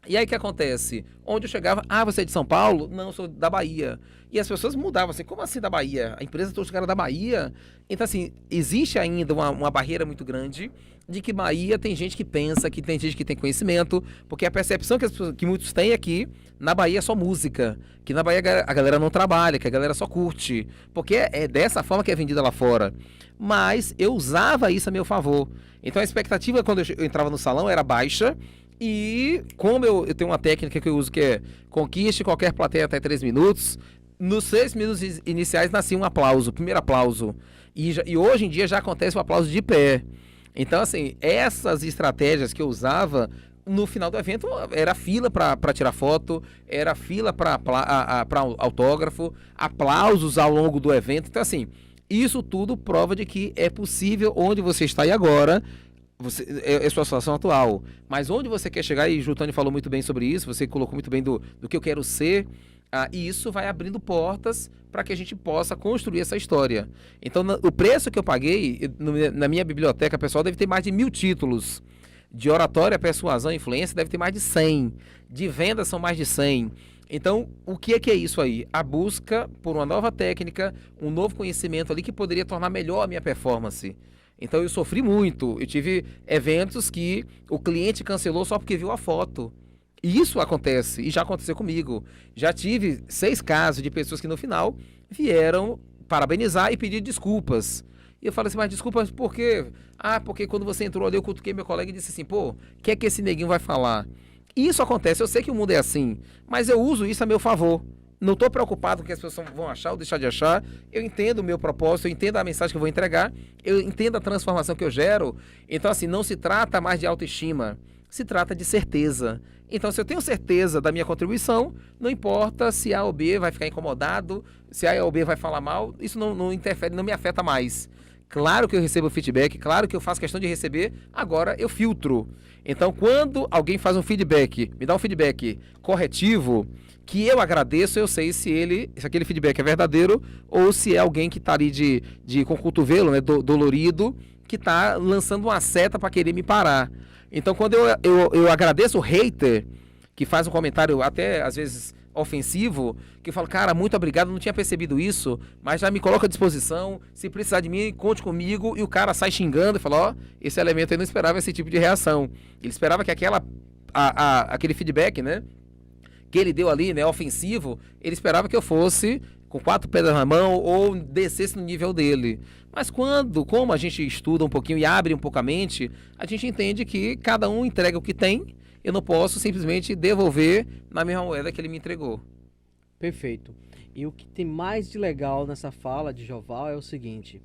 E aí o que acontece? Onde eu chegava, você é de São Paulo? Não, eu sou da Bahia. E as pessoas mudavam assim, como assim da Bahia? A empresa trouxe o cara da Bahia? Então assim, existe ainda uma barreira muito grande de que Bahia tem gente que pensa, que tem gente que tem conhecimento, porque a percepção que muitos têm aqui, na Bahia é só música, que na Bahia a galera não trabalha, que a galera só curte, porque é dessa forma que é vendida lá fora. Mas eu usava isso a meu favor. Então a expectativa quando eu entrava no salão era baixa. E como eu tenho uma técnica que eu uso que é conquiste qualquer plateia até 3 minutos, nos 6 minutos iniciais nascia um aplauso, o primeiro aplauso. E hoje em dia já acontece o aplauso de pé. Então, assim, essas estratégias que eu usava no final do evento era fila para tirar foto, era fila para autógrafo, aplausos ao longo do evento. Então, assim, isso tudo prova de que é possível onde você está aí agora. É sua situação atual, mas onde você quer chegar, e o Jutani falou muito bem sobre isso, você colocou muito bem do que eu quero ser, e isso vai abrindo portas para que a gente possa construir essa história. Então, o preço que eu paguei, na minha biblioteca pessoal, deve ter mais de 1000 títulos. De oratória, persuasão e influência, deve ter mais de 100. De vendas, são mais de 100. Então, o que é isso aí? A busca por uma nova técnica, um novo conhecimento ali que poderia tornar melhor a minha performance. Então eu sofri muito, eu tive eventos que o cliente cancelou só porque viu a foto. E isso acontece, e já aconteceu comigo. Já tive 6 casos de pessoas que no final vieram parabenizar e pedir desculpas. E eu falei assim, mas desculpas por quê? Porque quando você entrou ali eu cutuquei meu colega e disse assim, o que é que esse neguinho vai falar? E isso acontece, eu sei que o mundo é assim, mas eu uso isso a meu favor. Não estou preocupado com o que as pessoas vão achar ou deixar de achar. Eu entendo o meu propósito, eu entendo a mensagem que eu vou entregar, eu entendo a transformação que eu gero. Então, assim, não se trata mais de autoestima, se trata de certeza. Então, se eu tenho certeza da minha contribuição, não importa se A ou B vai ficar incomodado, se A ou B vai falar mal, isso não interfere, não me afeta mais. Claro que eu recebo feedback, claro que eu faço questão de receber, agora eu filtro. Então, quando alguém faz um feedback, me dá um feedback corretivo, que eu agradeço, eu sei se aquele feedback é verdadeiro ou se é alguém que está ali com o cotovelo, né, dolorido, que está lançando uma seta para querer me parar. Então, quando eu agradeço o hater, que faz um comentário até, às vezes, ofensivo, que eu falo, cara, muito obrigado, não tinha percebido isso, mas já me coloca à disposição, se precisar de mim, conte comigo, e o cara sai xingando e fala, esse elemento aí não esperava esse tipo de reação. Ele esperava que aquele feedback, né, que ele deu ali, né, ofensivo, ele esperava que eu fosse com 4 pedras na mão ou descesse no nível dele. Mas como a gente estuda um pouquinho e abre um pouco a mente, a gente entende que cada um entrega o que tem, eu não posso simplesmente devolver na mesma moeda que ele me entregou. Perfeito. E o que tem mais de legal nessa fala de Joval é o seguinte: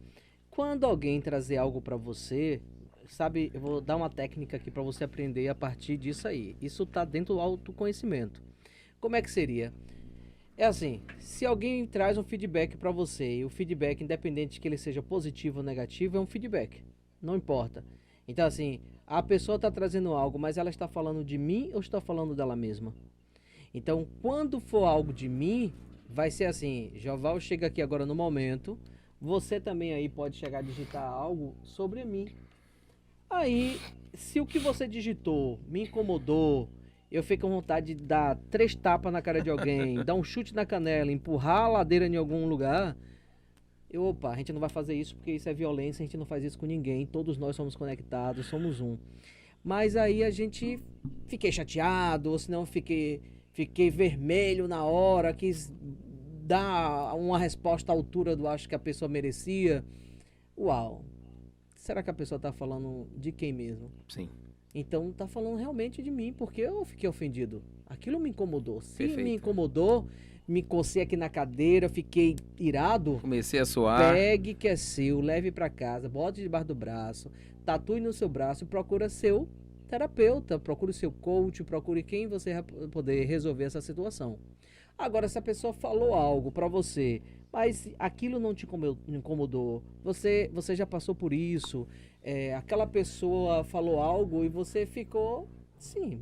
quando alguém trazer algo para você, sabe, eu vou dar uma técnica aqui para você aprender a partir disso aí. Isso tá dentro do autoconhecimento. Como é que seria? É assim, se alguém traz um feedback para você, e o feedback, independente de que ele seja positivo ou negativo, é um feedback. Não importa. Então, assim, a pessoa está trazendo algo, mas ela está falando de mim ou está falando dela mesma? Então, quando for algo de mim, vai ser assim, Joval chega aqui agora no momento, você também aí pode chegar a digitar algo sobre mim. Aí, se o que você digitou me incomodou, eu fico com vontade de dar 3 tapas na cara de alguém, dar um chute na canela, empurrar a ladeira em algum lugar, opa, a gente não vai fazer isso porque isso é violência, a gente não faz isso com ninguém, todos nós somos conectados, somos um. Mas aí a gente fiquei chateado, ou senão fiquei vermelho na hora, quis dar uma resposta à altura do acho que a pessoa merecia. Uau, será que a pessoa está falando de quem mesmo? Sim. Então está falando realmente de mim, porque eu fiquei ofendido. Aquilo me incomodou. Se Perfeito. me incomodou, me cocei aqui na cadeira, fiquei irado. Comecei a suar. Pegue que é seu, leve para casa, bote debaixo do braço, tatue no seu braço e procura seu terapeuta, procure seu coach, procure quem você vai poder resolver essa situação. Agora, se a pessoa falou algo para você, mas aquilo não te incomodou, você já passou por isso, aquela pessoa falou algo e você ficou, sim,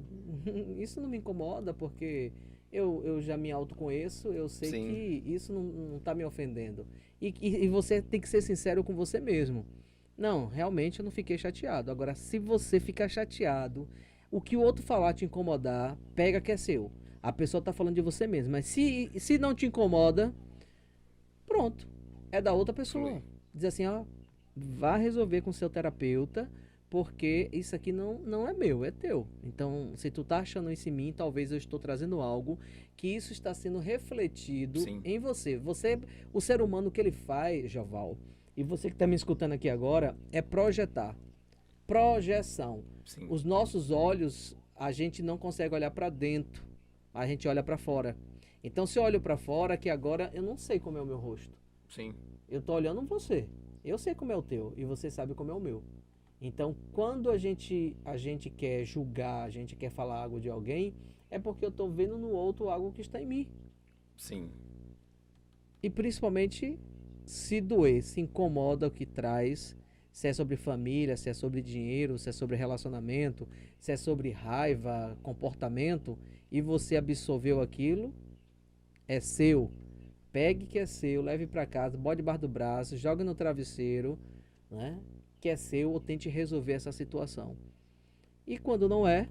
isso não me incomoda porque eu já me autoconheço, eu sei Sim. que isso não está me ofendendo. E você tem que ser sincero com você mesmo. Não, realmente eu não fiquei chateado. Agora, se você ficar chateado, o que o outro falar te incomodar, pega que é seu. A pessoa tá falando de você mesmo. Mas se não te incomoda, pronto. É da outra pessoa. Foi. Diz assim, ó, vá resolver com seu terapeuta, porque isso aqui não é meu, é teu. Então, se tu tá achando isso em mim, talvez eu estou trazendo algo que isso está sendo refletido Sim. em você. O ser humano, o que ele faz, Joval, e você que está me escutando aqui agora, é projetar. Projeção. Sim. Os nossos olhos, a gente não consegue olhar para dentro, a gente olha para fora. Então, se eu olho para fora, que agora eu não sei como é o meu rosto. Sim. Eu tô olhando você. Eu sei como é o teu e você sabe como é o meu. Então, quando a gente quer julgar, a gente quer falar algo de alguém, é porque eu tô vendo no outro algo que está em mim. Sim. E principalmente se doer, se incomoda o que traz, se é sobre família, se é sobre dinheiro, se é sobre relacionamento, se é sobre raiva, comportamento, e você absorveu aquilo, é seu. Pegue que é seu, leve para casa, bote debaixo do braço, joga no travesseiro, né? Que é seu, ou tente resolver essa situação. E quando não é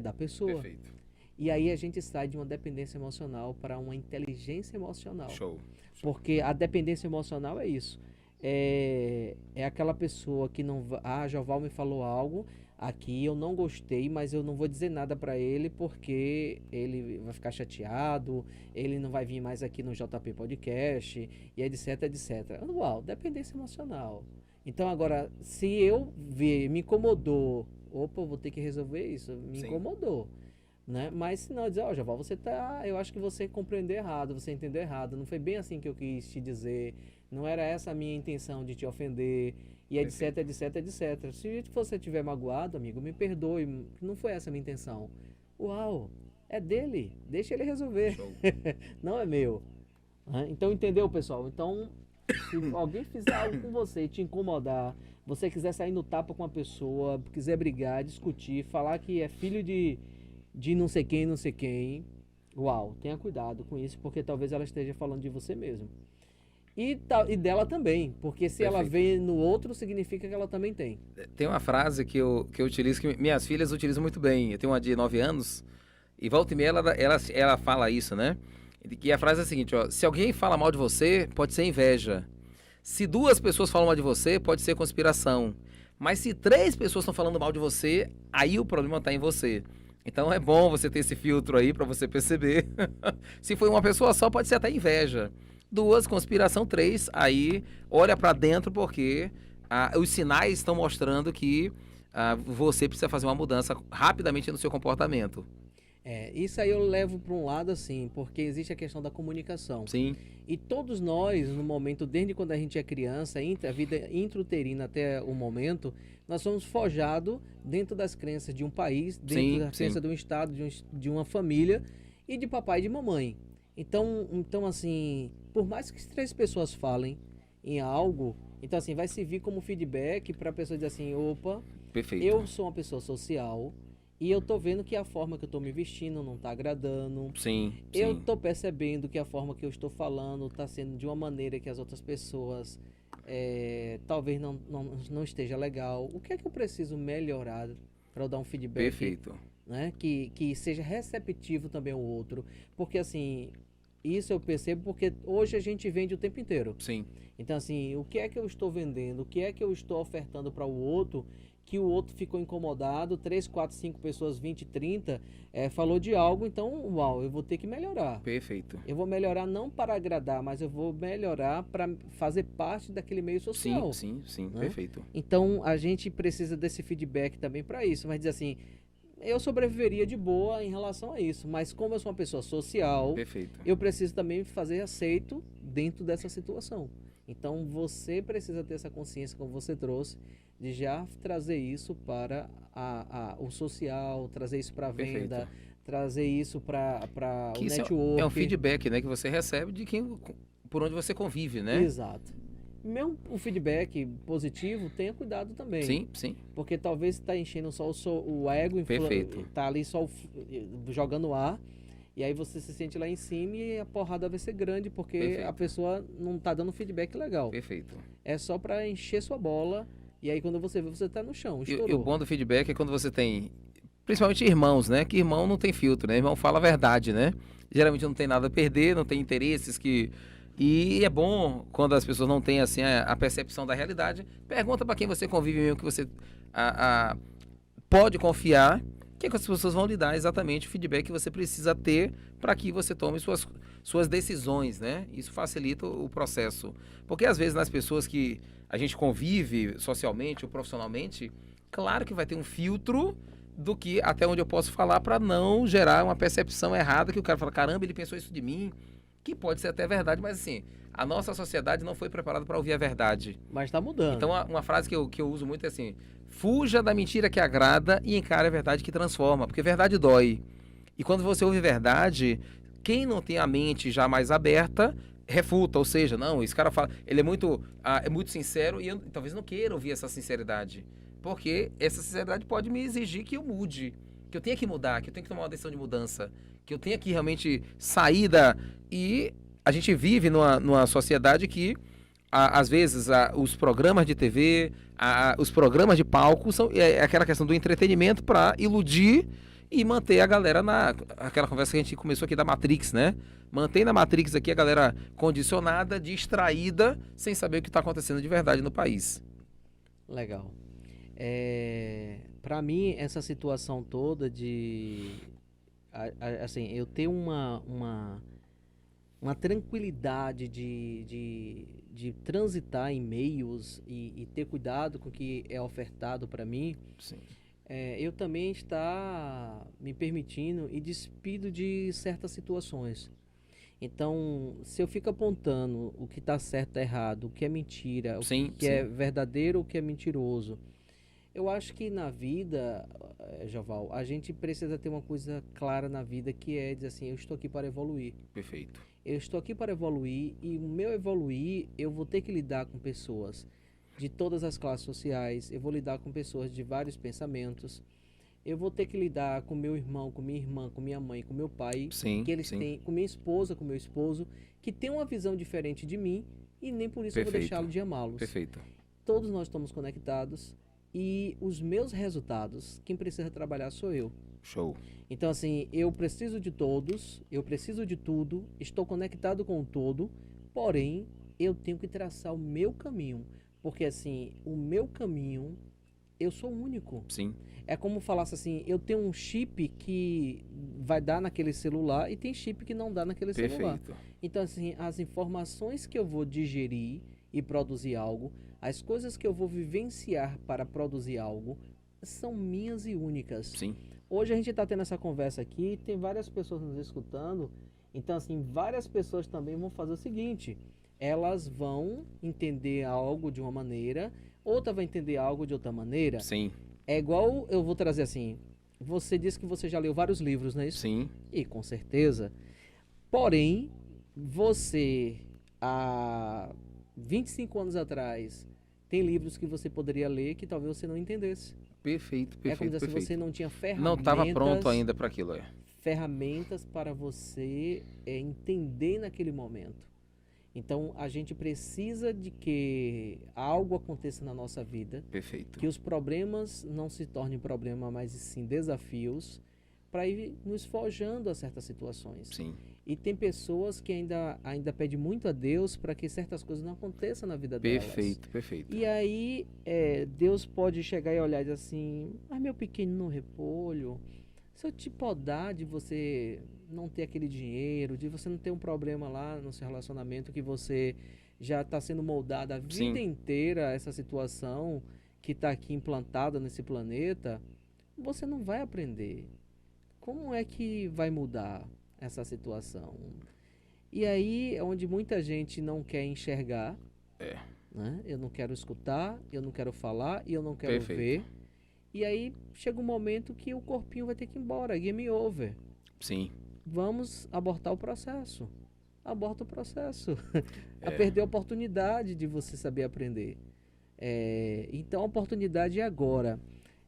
da pessoa. Perfeito. E aí a gente sai de uma dependência emocional para uma inteligência emocional. Show. Porque a dependência emocional é isso. É aquela pessoa que não... Joval me falou algo aqui, eu não gostei, mas eu não vou dizer nada para ele porque ele vai ficar chateado, ele não vai vir mais aqui no JP Podcast, e etc, etc. Uau, dependência emocional. Então agora, se eu ver, me incomodou, opa, eu vou ter que resolver isso, me Sim. incomodou. Né? Mas se não, dizer, ó, Joval, eu acho que você compreendeu errado, você entendeu errado, não foi bem assim que eu quis te dizer, não era essa a minha intenção de te ofender, e etc, etc, etc. Se você tiver magoado, amigo, me perdoe, não foi essa a minha intenção. Uau, é dele, deixa ele resolver, não é meu. Então, entendeu, pessoal? Então, se alguém fizer algo com você e te incomodar, você quiser sair no tapa com uma pessoa, quiser brigar, discutir, falar que é filho de não sei quem, uau, tenha cuidado com isso, porque talvez ela esteja falando de você mesmo. E dela também, porque se ela vê no outro, significa que ela também tem. Tem uma frase que eu utilizo, que minhas filhas utilizam muito bem. Eu tenho uma de 9 anos, e volta e meia ela fala isso, né? E a frase é a seguinte, ó, se alguém fala mal de você, pode ser inveja. Se 2 pessoas falam mal de você, pode ser conspiração. Mas se 3 pessoas estão falando mal de você, aí o problema está em você. Então é bom você ter esse filtro aí para você perceber. Se foi uma pessoa só, pode ser até inveja. 2, conspiração. 3, aí olha para dentro porque os sinais estão mostrando que você precisa fazer uma mudança rapidamente no seu comportamento. Isso aí eu levo para um lado assim, porque existe a questão da comunicação. Sim. E todos nós, no momento, desde quando a gente é criança, a vida intrauterina até o momento, nós somos forjados dentro das crenças de um país, dentro da crença de um estado, de uma família e de papai e de mamãe. Então, assim, por mais que 3 pessoas falem em algo, então assim, vai servir como feedback para a pessoa dizer assim, opa, Perfeito. eu sou uma pessoa social E eu tô vendo que a forma que eu tô me vestindo não tá agradando. Sim, Eu sim. tô percebendo que a forma que eu estou falando tá sendo de uma maneira que as outras pessoas talvez não esteja legal. O que é que eu preciso melhorar para eu dar um feedback, Perfeito. né? Que seja receptivo também ao outro. Porque assim, isso eu percebo porque hoje a gente vende o tempo inteiro. Sim. Então, assim, o que é que eu estou vendendo? O que é que eu estou ofertando para o outro? Que o outro ficou incomodado, 3, 4, 5 pessoas, 20, 30, falou de algo, então, uau, eu vou ter que melhorar. Perfeito. Eu vou melhorar não para agradar, mas eu vou melhorar para fazer parte daquele meio Sim, social, sim, sim. né? Perfeito. Então, a gente precisa desse feedback também para isso. Mas dizer assim, eu sobreviveria de boa em relação a isso, mas como eu sou uma pessoa social, Perfeito. eu preciso também fazer aceito dentro dessa situação. Então você precisa ter essa consciência, como você trouxe, de já trazer isso para o social, trazer isso para a Perfeito. venda, trazer isso para o Que isso é um network. feedback, né, que você recebe de quem, por onde você convive, né? Exato. Mesmo o feedback positivo, tenha cuidado também. Sim, sim. Porque talvez está enchendo só o ego, Perfeito. tá ali só jogando ar, e aí você se sente lá em cima e a porrada vai ser grande, porque a Perfeito. pessoa não tá dando feedback legal. Perfeito. É só para encher sua bola, e aí quando você vê, você tá no chão, E o estourou. bom do feedback é quando você tem, principalmente irmãos, né? Que irmão não tem filtro, né? Irmão fala a verdade, né? Geralmente não tem nada a perder, não tem interesses que... E é bom quando as pessoas não têm, assim, a percepção da realidade. Pergunta para quem você convive mesmo, que você pode confiar, que as pessoas vão lhe dar exatamente o feedback que você precisa ter para que você tome suas decisões, né? Isso facilita o processo. Porque às vezes nas pessoas que a gente convive socialmente ou profissionalmente, claro que vai ter um filtro do que até onde eu posso falar para não gerar uma percepção errada que o cara fala, caramba, ele pensou isso de mim, que pode ser até verdade, mas assim, a nossa sociedade não foi preparada para ouvir a verdade. Mas tá mudando. Então, uma frase que eu uso muito é assim: fuja da mentira que agrada e encare a verdade que transforma, porque verdade dói. E quando você ouve verdade, quem não tem a mente já mais aberta, refuta, ou seja, não, esse cara fala, ele é muito sincero e eu talvez não queira ouvir essa sinceridade, porque essa sinceridade pode me exigir que eu mude, que eu tenha que mudar, que eu tenha que tomar uma decisão de mudança, que eu tenha que realmente sair da... E a gente vive numa sociedade que às vezes os programas de TV, os programas de palco são aquela questão do entretenimento para iludir e manter a galera aquela conversa que a gente começou aqui da Matrix, né? Mantém na Matrix aqui a galera condicionada, distraída, sem saber o que está acontecendo de verdade no país. Legal. Para mim, essa situação toda assim, eu ter uma tranquilidade de transitar em meios e ter cuidado com o que é ofertado para mim, Sim. eu também está me permitindo e despido de certas situações. Então, se eu fico apontando o que está certo e errado, o que é mentira, o Sim, que é sim. verdadeiro, o que é mentiroso, eu acho que na vida, Joval, a gente precisa ter uma coisa clara na vida que é dizer assim, eu estou aqui para evoluir. Perfeito. Eu estou aqui para evoluir e o meu evoluir, eu vou ter que lidar com pessoas de todas as classes sociais, eu vou lidar com pessoas de vários pensamentos, eu vou ter que lidar com meu irmão, com minha irmã, com minha mãe, com meu pai, Sim, que eles sim. têm, com minha esposa, com meu esposo, que tem uma visão diferente de mim e nem por isso eu vou Perfeito. deixá-lo de amá-los. Perfeito. Todos nós estamos conectados e os meus resultados, quem precisa trabalhar sou eu. Show. Então, assim, eu preciso de todos, eu preciso de tudo, estou conectado com o todo, porém, eu tenho que traçar o meu caminho, porque, assim, o meu caminho, eu sou único. Sim. É como falasse assim, eu tenho um chip que vai dar naquele celular e tem chip que não dá naquele celular. Perfeito. Então, assim, as informações que eu vou digerir e produzir algo, as coisas que eu vou vivenciar para produzir algo, são minhas e únicas. Sim. Hoje a gente está tendo essa conversa aqui, tem várias pessoas nos escutando, então assim, várias pessoas também vão fazer o seguinte, elas vão entender algo de uma maneira, outra vai entender algo de outra maneira. Sim. É igual, eu vou trazer assim, você disse que você já leu vários livros, não é isso? Sim. E com certeza. Porém, você, há 25 anos atrás, tem livros que você poderia ler que talvez você não entendesse. Perfeito, É como perfeito, dizer assim, perfeito. você não tinha Não estava pronto ferramentas, ainda para aquilo, ferramentas para você entender naquele momento. Então, a gente precisa de que algo aconteça na nossa vida, Perfeito. que os problemas não se tornem problema, mas sim desafios, para ir nos forjando a certas situações. Sim, E tem pessoas que ainda pedem muito a Deus para que certas coisas não aconteçam na vida delas. perfeito, perfeito. E aí, Deus pode chegar e olhar e dizer assim: mas meu pequeno repolho, se eu te podar de você não ter aquele dinheiro, de você não ter um problema lá no seu relacionamento, que você já está sendo moldado a vida Sim. inteira, essa situação que está aqui implantada nesse planeta, você não vai aprender. Como é que vai mudar essa situação? E aí é onde muita gente não quer enxergar, É, né? Eu não quero escutar, eu não quero falar e eu não quero perfeito. ver. E aí chega um momento que o corpinho vai ter que ir embora, game over. Sim, Vamos abortar o processo. Aborta o processo. A É. perder a oportunidade de você saber aprender. Então a oportunidade é agora.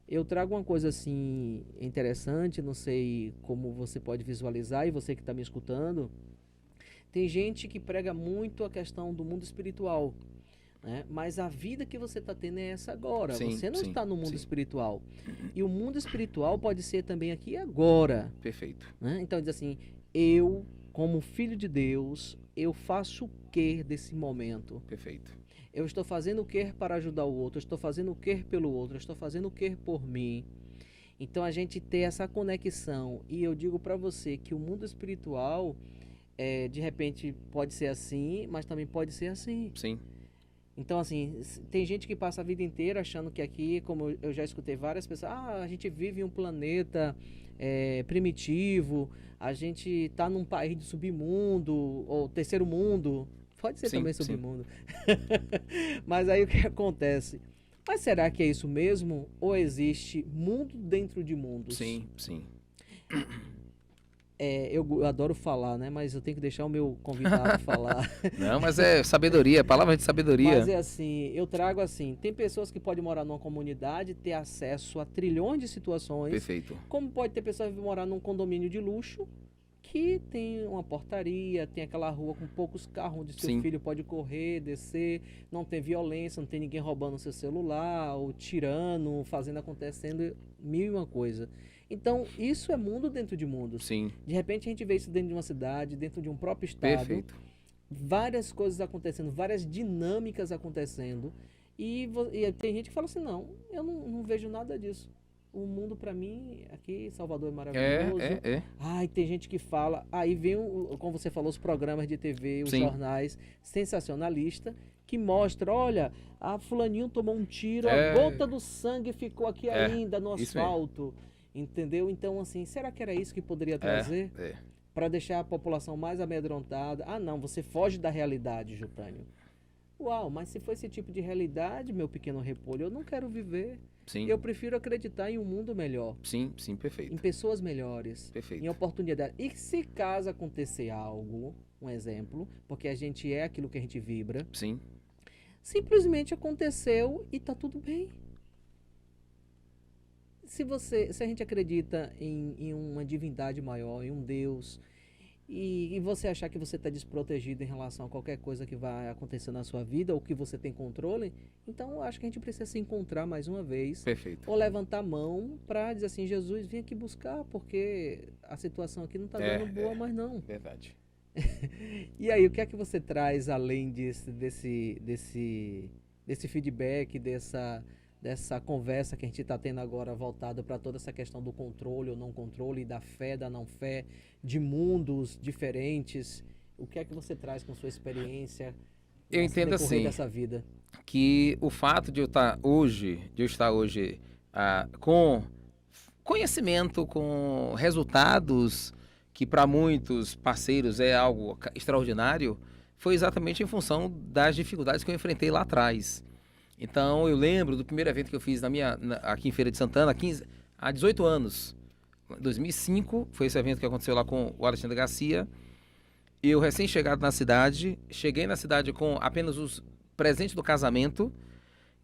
Eu trago uma coisa assim interessante, não sei como você pode visualizar, e você que está me escutando. Tem gente que prega muito a questão do mundo espiritual, né? Mas a vida que você está tendo é essa agora. Sim, Você não sim, está no mundo sim. espiritual. E o mundo espiritual pode ser também aqui e agora, perfeito. né? Então diz assim: eu, como filho de Deus, eu faço o que desse momento? Perfeito. Eu estou fazendo o que para ajudar o outro? Eu estou fazendo o que pelo outro? Eu estou fazendo o que por mim? Então a gente ter essa conexão. E eu digo para você que o mundo espiritual, de repente, pode ser assim, mas também pode ser assim. Sim, Então, assim, tem gente que passa a vida inteira achando que aqui, como eu já escutei várias pessoas, a gente vive em um planeta primitivo, a gente está num país de submundo, ou terceiro mundo, pode ser Sim, também sim. submundo. Mas aí o que acontece? Mas será que é isso mesmo? Ou existe mundo dentro de mundos? sim, sim. Eu adoro falar, né? Mas eu tenho que deixar o meu convidado falar. Não, mas é sabedoria, palavra de sabedoria. Mas é assim, eu trago assim, tem pessoas que podem morar numa comunidade, ter acesso a trilhões de situações, Perfeito. como pode ter pessoas que morar num condomínio de luxo, que tem uma portaria, tem aquela rua com poucos carros, onde seu Sim. filho pode correr, descer, não tem violência, não tem ninguém roubando seu celular, ou tirando, fazendo, acontecendo mil e uma coisa. Então, isso é mundo dentro de mundos. Sim, De repente a gente vê isso dentro de uma cidade, dentro de um próprio estado, perfeito. várias coisas acontecendo, várias dinâmicas acontecendo, e tem gente que fala assim: não, eu não vejo nada disso. O mundo para mim aqui em Salvador é maravilhoso. É. Ai, tem gente que fala, aí vem, como você falou, os programas de TV, os Sim. jornais sensacionalistas, que mostram: olha, a fulaninho tomou um tiro, a É. gota do sangue ficou aqui É, ainda no isso mesmo. asfalto. Entendeu? Então, assim, será que era isso que poderia trazer? É. Para deixar a população mais amedrontada. Ah, não, você foge da realidade, Jotânio. Uau, mas se for esse tipo de realidade, meu pequeno repolho, eu não quero viver. Sim, Eu prefiro acreditar em um mundo melhor, sim, em perfeito. pessoas melhores, Perfeito. em oportunidade. E se caso acontecer algo, um exemplo, porque a gente é aquilo que a gente vibra, Sim, simplesmente aconteceu e tá tudo bem. Se a gente acredita em uma divindade maior, em um Deus, e você achar que você está desprotegido em relação a qualquer coisa que vai acontecer na sua vida ou que você tem controle, então eu acho que a gente precisa se encontrar mais uma vez, perfeito. ou levantar a mão para dizer assim: Jesus, vem aqui buscar, porque a situação aqui não está dando boa mais não. Verdade. E aí, o que é que você traz além desse feedback, dessa conversa que a gente está tendo agora, voltada para toda essa questão do controle ou não controle, da fé, da não fé, de mundos diferentes? O que é que você traz com sua experiência Eu nesse entendo decorrer assim, dessa vida? que o fato de eu estar hoje, com conhecimento, com resultados que para muitos parceiros é algo extraordinário, foi exatamente em função das dificuldades que eu enfrentei lá atrás. Então eu lembro do primeiro evento que eu fiz aqui em Feira de Santana, há 18 anos. Em 2005 foi esse evento que aconteceu lá com o Alexandre Garcia. Eu recém-chegado na cidade, cheguei na cidade com apenas os presentes do casamento.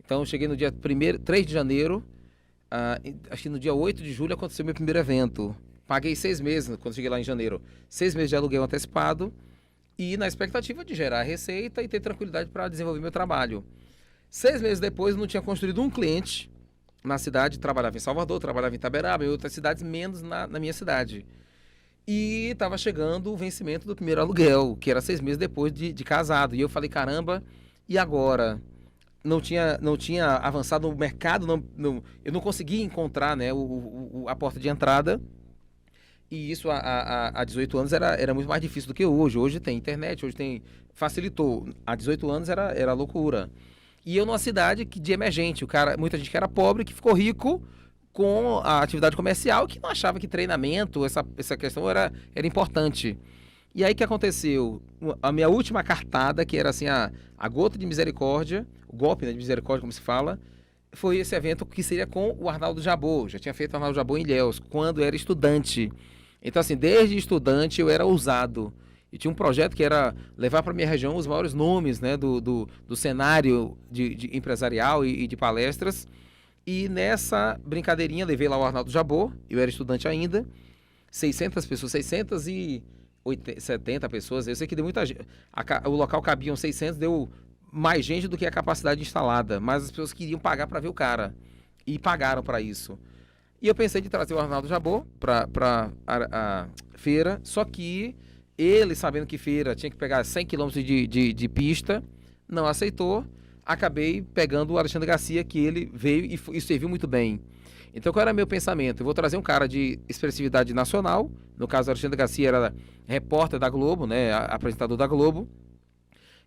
Então eu cheguei no dia 3 de janeiro. acho que no dia 8 de julho aconteceu meu primeiro evento. Paguei 6 meses, quando cheguei lá em janeiro, 6 meses de aluguel antecipado e na expectativa de gerar receita e ter tranquilidade para desenvolver meu trabalho. 6 meses depois, eu não tinha construído um cliente na cidade, trabalhava em Salvador, trabalhava em Itaberaba, em outras cidades, menos na minha cidade. E estava chegando o vencimento do primeiro aluguel, que era 6 meses depois de casado. E eu falei, caramba, e agora? Não tinha avançado no mercado, eu não conseguia encontrar, né, a porta de entrada. E isso há 18 anos era muito mais difícil do que hoje. Hoje tem internet, facilitou. Há 18 anos era loucura. E eu numa cidade de emergente, muita gente que era pobre, que ficou rico com a atividade comercial, que não achava que treinamento, essa questão era importante. E aí o que aconteceu? A minha última cartada, que era assim a gota de misericórdia, o golpe, né, de misericórdia, como se fala, foi esse evento que seria com o Arnaldo Jabor. Já tinha feito o Arnaldo Jabor em Ilhéus, quando era estudante. Então assim, desde estudante eu era ousado. E tinha um projeto que era levar para a minha região os maiores nomes, né, do cenário de empresarial e de palestras. E nessa brincadeirinha levei lá o Arnaldo Jabor, eu era estudante ainda, 600 pessoas, 670 pessoas, eu sei que deu muita gente. O local cabiam 600, deu mais gente do que a capacidade instalada, mas as pessoas queriam pagar para ver o cara. E pagaram para isso. E eu pensei de trazer o Arnaldo Jabor para a feira, só que ele, sabendo que feira tinha que pegar 100 km de pista, não aceitou. Acabei pegando o Alexandre Garcia, que ele veio e serviu muito bem. Então, qual era meu pensamento? Eu vou trazer um cara de expressividade nacional, no caso, o Alexandre Garcia era repórter da Globo, né, apresentador da Globo.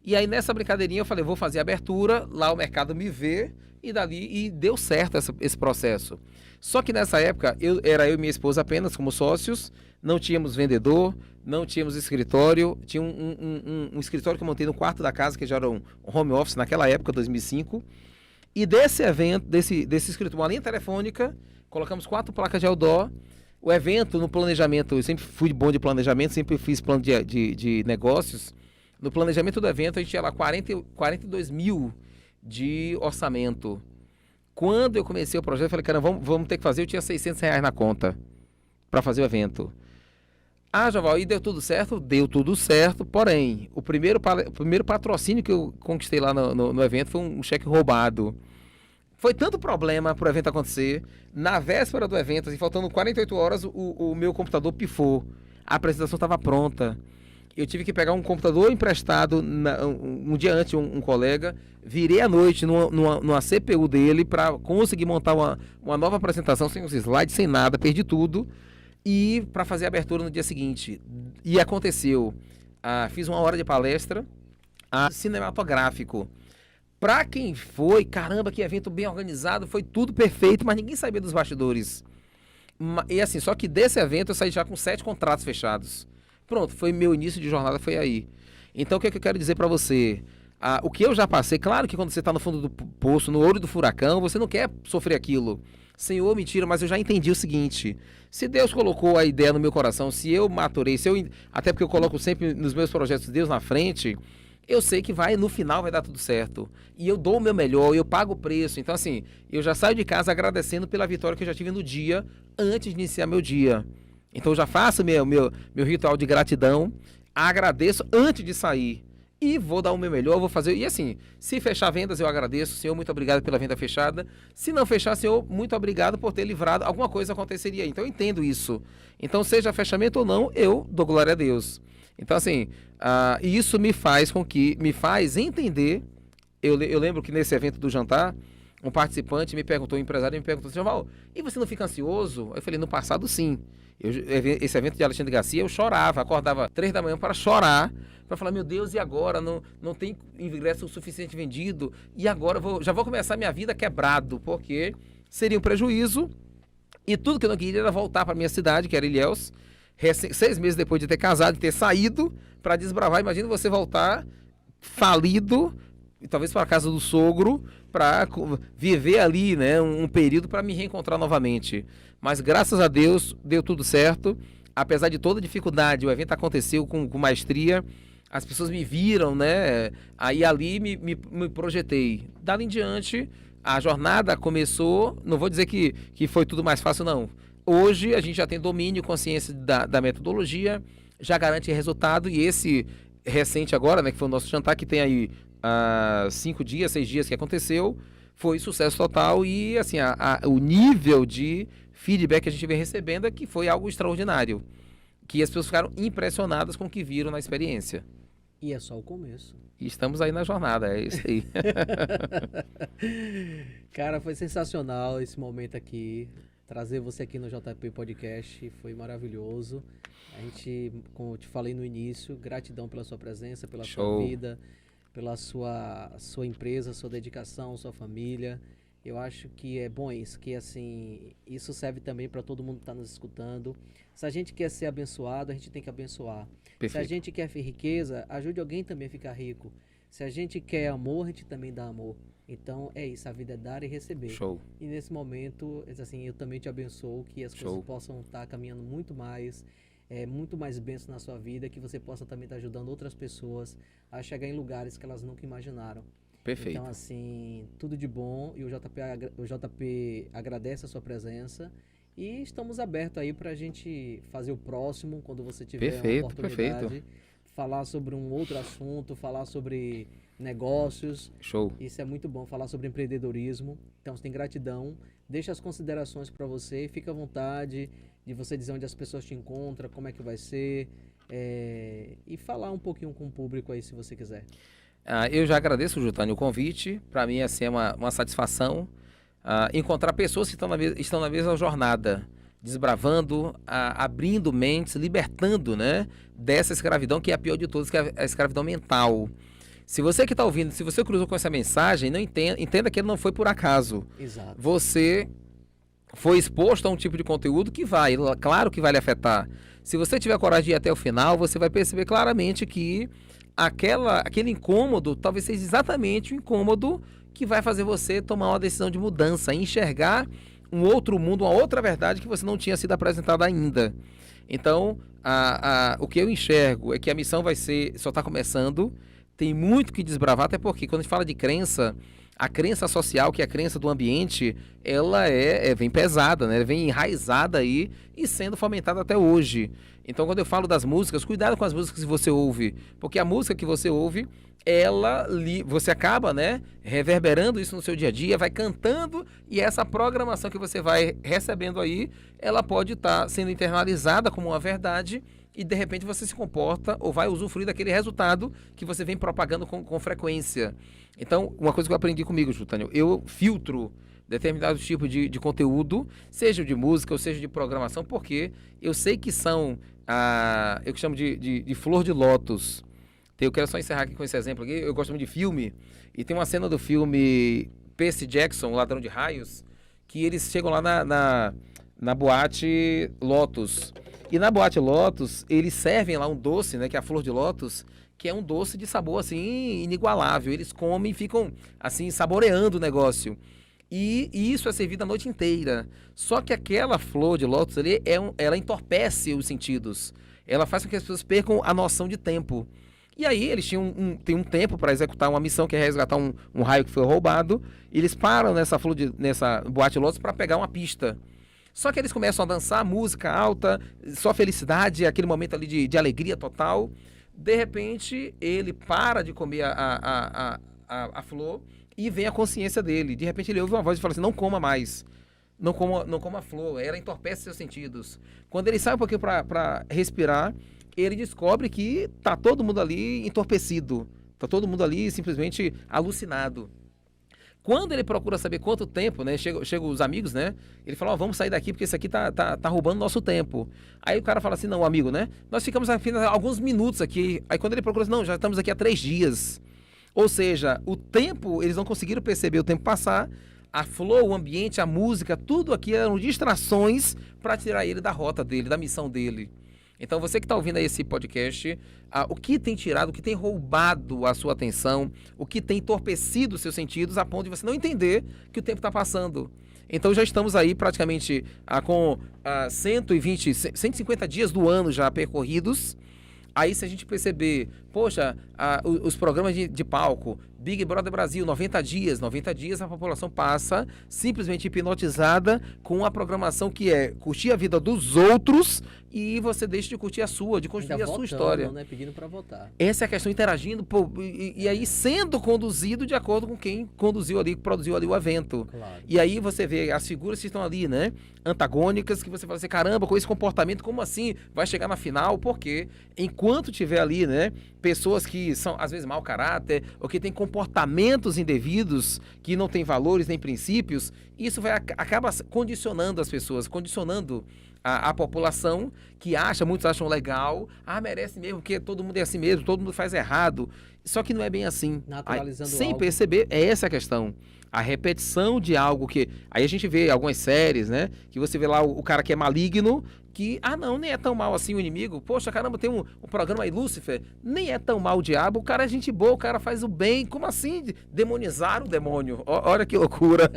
E aí, nessa brincadeirinha, eu falei, vou fazer abertura, lá o mercado me vê, e deu certo esse processo. Só que nessa época, era eu e minha esposa apenas como sócios, não tínhamos vendedor, não tínhamos escritório, tinha um escritório que eu montei no quarto da casa, que já era um home office naquela época, 2005, e desse evento, desse escritório, uma linha telefônica, colocamos 4 placas de outdoor, o evento no planejamento, eu sempre fui bom de planejamento, sempre fiz plano de negócios, no planejamento do evento a gente tinha lá 42 mil de orçamento. Quando eu comecei o projeto, eu falei, cara, vamos ter que fazer, eu tinha 600 reais na conta para fazer o evento. Joval, e deu tudo certo? Deu tudo certo, porém, o primeiro patrocínio que eu conquistei lá no evento foi um cheque roubado. Foi tanto problema pro evento acontecer, na véspera do evento, assim, faltando 48 horas, o meu computador pifou. A apresentação estava pronta. Eu tive que pegar um computador emprestado um dia antes, um colega, virei à noite numa CPU dele para conseguir montar uma nova apresentação, sem os slides, sem nada, perdi tudo. E para fazer a abertura no dia seguinte. E aconteceu. Fiz 1 hora de palestra cinematográfico. Para quem foi, caramba, que evento bem organizado, foi tudo perfeito, mas ninguém sabia dos bastidores. E assim, só que desse evento eu saí já com 7 contratos fechados. Pronto, foi meu início de jornada, foi aí. Então o que é que eu quero dizer para você? O que eu já passei, claro que quando você está no fundo do poço, no olho do furacão, você não quer sofrer aquilo. Senhor, mentira, mas eu já entendi o seguinte: se Deus colocou a ideia no meu coração, se eu maturei, até porque eu coloco sempre nos meus projetos Deus na frente, eu sei que no final vai dar tudo certo. E eu dou o meu melhor, eu pago o preço. Então assim, eu já saio de casa agradecendo pela vitória que eu já tive no dia, antes de iniciar meu dia. Então eu já faço meu ritual de gratidão, agradeço antes de sair. E vou dar o meu melhor, vou fazer. E assim, se fechar vendas, eu agradeço. Senhor, muito obrigado pela venda fechada. Se não fechar, Senhor, muito obrigado por ter livrado. Alguma coisa aconteceria. Então eu entendo isso. Então, seja fechamento ou não, eu dou glória a Deus. Então, assim, isso me faz entender. Eu lembro que nesse evento do jantar, um participante me perguntou, um empresário me perguntou, Joval, e você não fica ansioso? Eu falei, no passado, sim. Esse evento de Alexandre Garcia, eu chorava, acordava 3 da manhã para chorar, para falar, meu Deus, e agora? Não tem ingresso suficiente vendido, e agora já vou começar minha vida quebrado, porque seria um prejuízo, e tudo que eu não queria era voltar para minha cidade, que era Ilhéus, 6 meses depois de ter casado, de ter saído, para desbravar. Imagina você voltar falido, e talvez para a casa do sogro, para viver ali, né, um período para me reencontrar novamente. Mas graças a Deus deu tudo certo. Apesar de toda dificuldade, o evento aconteceu com maestria. As pessoas me viram, né? Aí ali me projetei. Dali em diante, a jornada começou, não vou dizer que foi tudo mais fácil, não. Hoje a gente já tem domínio, consciência da metodologia, já garante resultado, e esse recente agora, né, que foi o nosso jantar, que tem aí 5 dias, 6 dias que aconteceu, foi sucesso total, e assim, o nível de feedback que a gente vem recebendo é que foi algo extraordinário, que as pessoas ficaram impressionadas com o que viram na experiência. E é só o começo. E estamos aí na jornada, é isso aí. Cara, foi sensacional esse momento aqui. Trazer você aqui no JP Podcast foi maravilhoso. A gente, como eu te falei no início, gratidão pela sua presença, pela Show. sua vida, pela sua empresa, sua dedicação, sua família. Eu acho que é bom isso, que assim, isso serve também para todo mundo que está nos escutando. Se a gente quer ser abençoado, a gente tem que abençoar. Perfeito. Se a gente quer riqueza, ajude alguém também a ficar rico. Se a gente quer amor, a gente também dá amor. Então é isso, a vida é dar e receber. Show. E nesse momento, assim, eu também te abençoo, que as coisas possam estar caminhando muito mais bênção na sua vida, que você possa também estar ajudando outras pessoas a chegar em lugares que elas nunca imaginaram. Perfeito. Então, assim, tudo de bom, e o JP agradece a sua presença, e estamos abertos aí para a gente fazer o próximo, quando você tiver uma oportunidade, falar sobre um outro assunto, falar sobre negócios. Show. Isso é muito bom, falar sobre empreendedorismo. Então, você tem gratidão. Deixa as considerações para você, fica à vontade de você dizer onde as pessoas te encontram, como é que vai ser, e falar um pouquinho com o público aí, se você quiser. Eu já agradeço, Jotânio, o convite. Para mim, assim, é uma satisfação encontrar pessoas que estão na mesma jornada, desbravando, abrindo mentes, libertando, né, dessa escravidão, que é a pior de todas, que é a escravidão mental. Se você que está ouvindo, se você cruzou com essa mensagem, não entenda que ele não foi por acaso. Exato. Você foi exposto a um tipo de conteúdo que claro que vai lhe afetar. Se você tiver coragem de ir até o final, você vai perceber claramente que aquele incômodo talvez seja exatamente o incômodo que vai fazer você tomar uma decisão de mudança, enxergar um outro mundo, uma outra verdade que você não tinha sido apresentada ainda. Então, o que eu enxergo é que a missão só está começando, tem muito que desbravar, até porque quando a gente fala de crença, a crença social, que é a crença do ambiente, ela vem pesada, né? Vem enraizada aí e sendo fomentada até hoje. Então, quando eu falo das músicas, cuidado com as músicas que você ouve, porque a música que você ouve, você acaba, né, reverberando isso no seu dia a dia, vai cantando, e essa programação que você vai recebendo aí, ela pode estar sendo internalizada como uma verdade, e de repente você se comporta ou vai usufruir daquele resultado que você vem propagando com frequência. Então, uma coisa que eu aprendi comigo, Jotânio, eu filtro determinados tipos de conteúdo, seja de música ou seja de programação, porque eu sei que são, eu chamo de flor de lótus. Eu quero só encerrar aqui com esse exemplo aqui. Eu gosto muito de filme, e tem uma cena do filme Percy Jackson, o Ladrão de Raios, que eles chegam lá na boate Lotus. E na boate Lotus, eles servem lá um doce, né, que é a flor de lótus, que é um doce de sabor, assim, inigualável. Eles comem e ficam, assim, saboreando o negócio. E isso é servido a noite inteira. Só que aquela flor de lótus ali, ela entorpece os sentidos. Ela faz com que as pessoas percam a noção de tempo. E aí eles têm um tempo para executar uma missão, que é resgatar um raio que foi roubado. E eles param nessa boate Lotus para pegar uma pista. Só que eles começam a dançar, música alta, só felicidade, aquele momento ali de alegria total. De repente, ele para de comer a flor e vem a consciência dele. De repente, ele ouve uma voz e fala assim: não coma mais. Não coma a flor, ela entorpece seus sentidos. Quando ele sai um pouquinho para respirar, ele descobre que tá todo mundo ali entorpecido. Tá todo mundo ali simplesmente alucinado. Quando ele procura saber quanto tempo, né? Chega os amigos, né? Ele fala: vamos sair daqui porque isso aqui tá roubando nosso tempo. Aí o cara fala assim: não, amigo, né? Nós ficamos apenas alguns minutos aqui. Aí quando ele procura assim: não, já estamos aqui há 3 dias. Ou seja, o tempo, eles não conseguiram perceber o tempo passar. A flor, o ambiente, a música, tudo aqui eram distrações para tirar ele da rota dele, da missão dele. Então, você que está ouvindo aí esse podcast, o que tem tirado, o que tem roubado a sua atenção, o que tem entorpecido os seus sentidos, a ponto de você não entender que o tempo está passando. Então, já estamos aí praticamente com 150 dias do ano já percorridos. Aí, se a gente perceber, poxa, os programas de palco, Big Brother Brasil, 90 dias. 90 dias a população passa simplesmente hipnotizada com a programação que é curtir a vida dos outros e você deixa de curtir a sua, de construir Ainda a sua votando, história. né? Pedindo para votar. Essa é a questão, interagindo, pô, e aí sendo conduzido de acordo com quem conduziu ali, produziu ali o evento. Claro. E aí você vê as figuras que estão ali, né? Antagônicas, que você fala assim, caramba, com esse comportamento, como assim vai chegar na final? Porque enquanto tiver ali, né, pessoas que são, às vezes, mau caráter, ou que têm comportamentos indevidos, que não têm valores nem princípios, isso acaba condicionando as pessoas, condicionando a população que acha, muitos acham legal, merece mesmo, porque todo mundo é assim mesmo, todo mundo faz errado. Só que não é bem assim. Naturalizando Sem algo. perceber, é essa a questão. A repetição de algo que... Aí a gente vê algumas séries, né? Que você vê lá o cara que é maligno, que, não, nem é tão mal assim o inimigo. Poxa, caramba, tem um programa aí, Lúcifer, nem é tão mal o diabo, o cara é gente boa, o cara faz o bem. Como assim demonizar o demônio? Olha que loucura.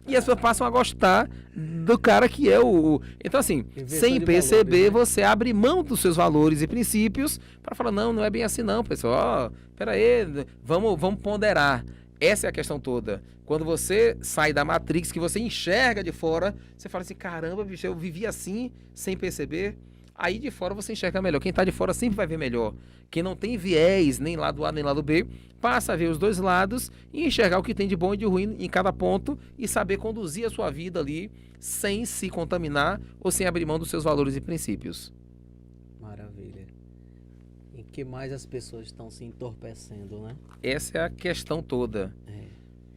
E as pessoas passam a gostar do cara que é o... Então, assim, sem perceber, valores, né? Você abre mão dos seus valores e princípios para falar, não é bem assim não, pessoal. Pera aí, vamos ponderar. Essa é a questão toda. Quando você sai da Matrix, que você enxerga de fora, você fala assim, caramba, bicho, eu vivi assim, sem perceber. Aí de fora você enxerga melhor. Quem tá de fora sempre vai ver melhor. Quem não tem viés, nem lado A, nem lado B, passa a ver os dois lados e enxergar o que tem de bom e de ruim em cada ponto e saber conduzir a sua vida ali sem se contaminar ou sem abrir mão dos seus valores e princípios. Maravilha. Em que mais as pessoas estão se entorpecendo, né? Essa é a questão toda.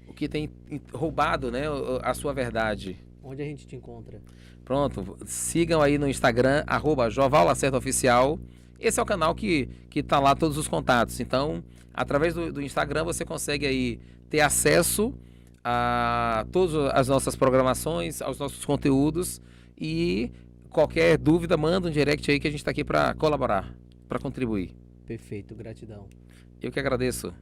O que tem roubado, né, a sua verdade. Onde a gente te encontra? Pronto, sigam aí no Instagram, @JovalLacerdaOficial. Esse é o canal que tá lá todos os contatos. Então, através do Instagram você consegue aí ter acesso a todas as nossas programações, aos nossos conteúdos e qualquer dúvida, manda um direct aí que a gente está aqui para colaborar, para contribuir. Perfeito, gratidão. Eu que agradeço.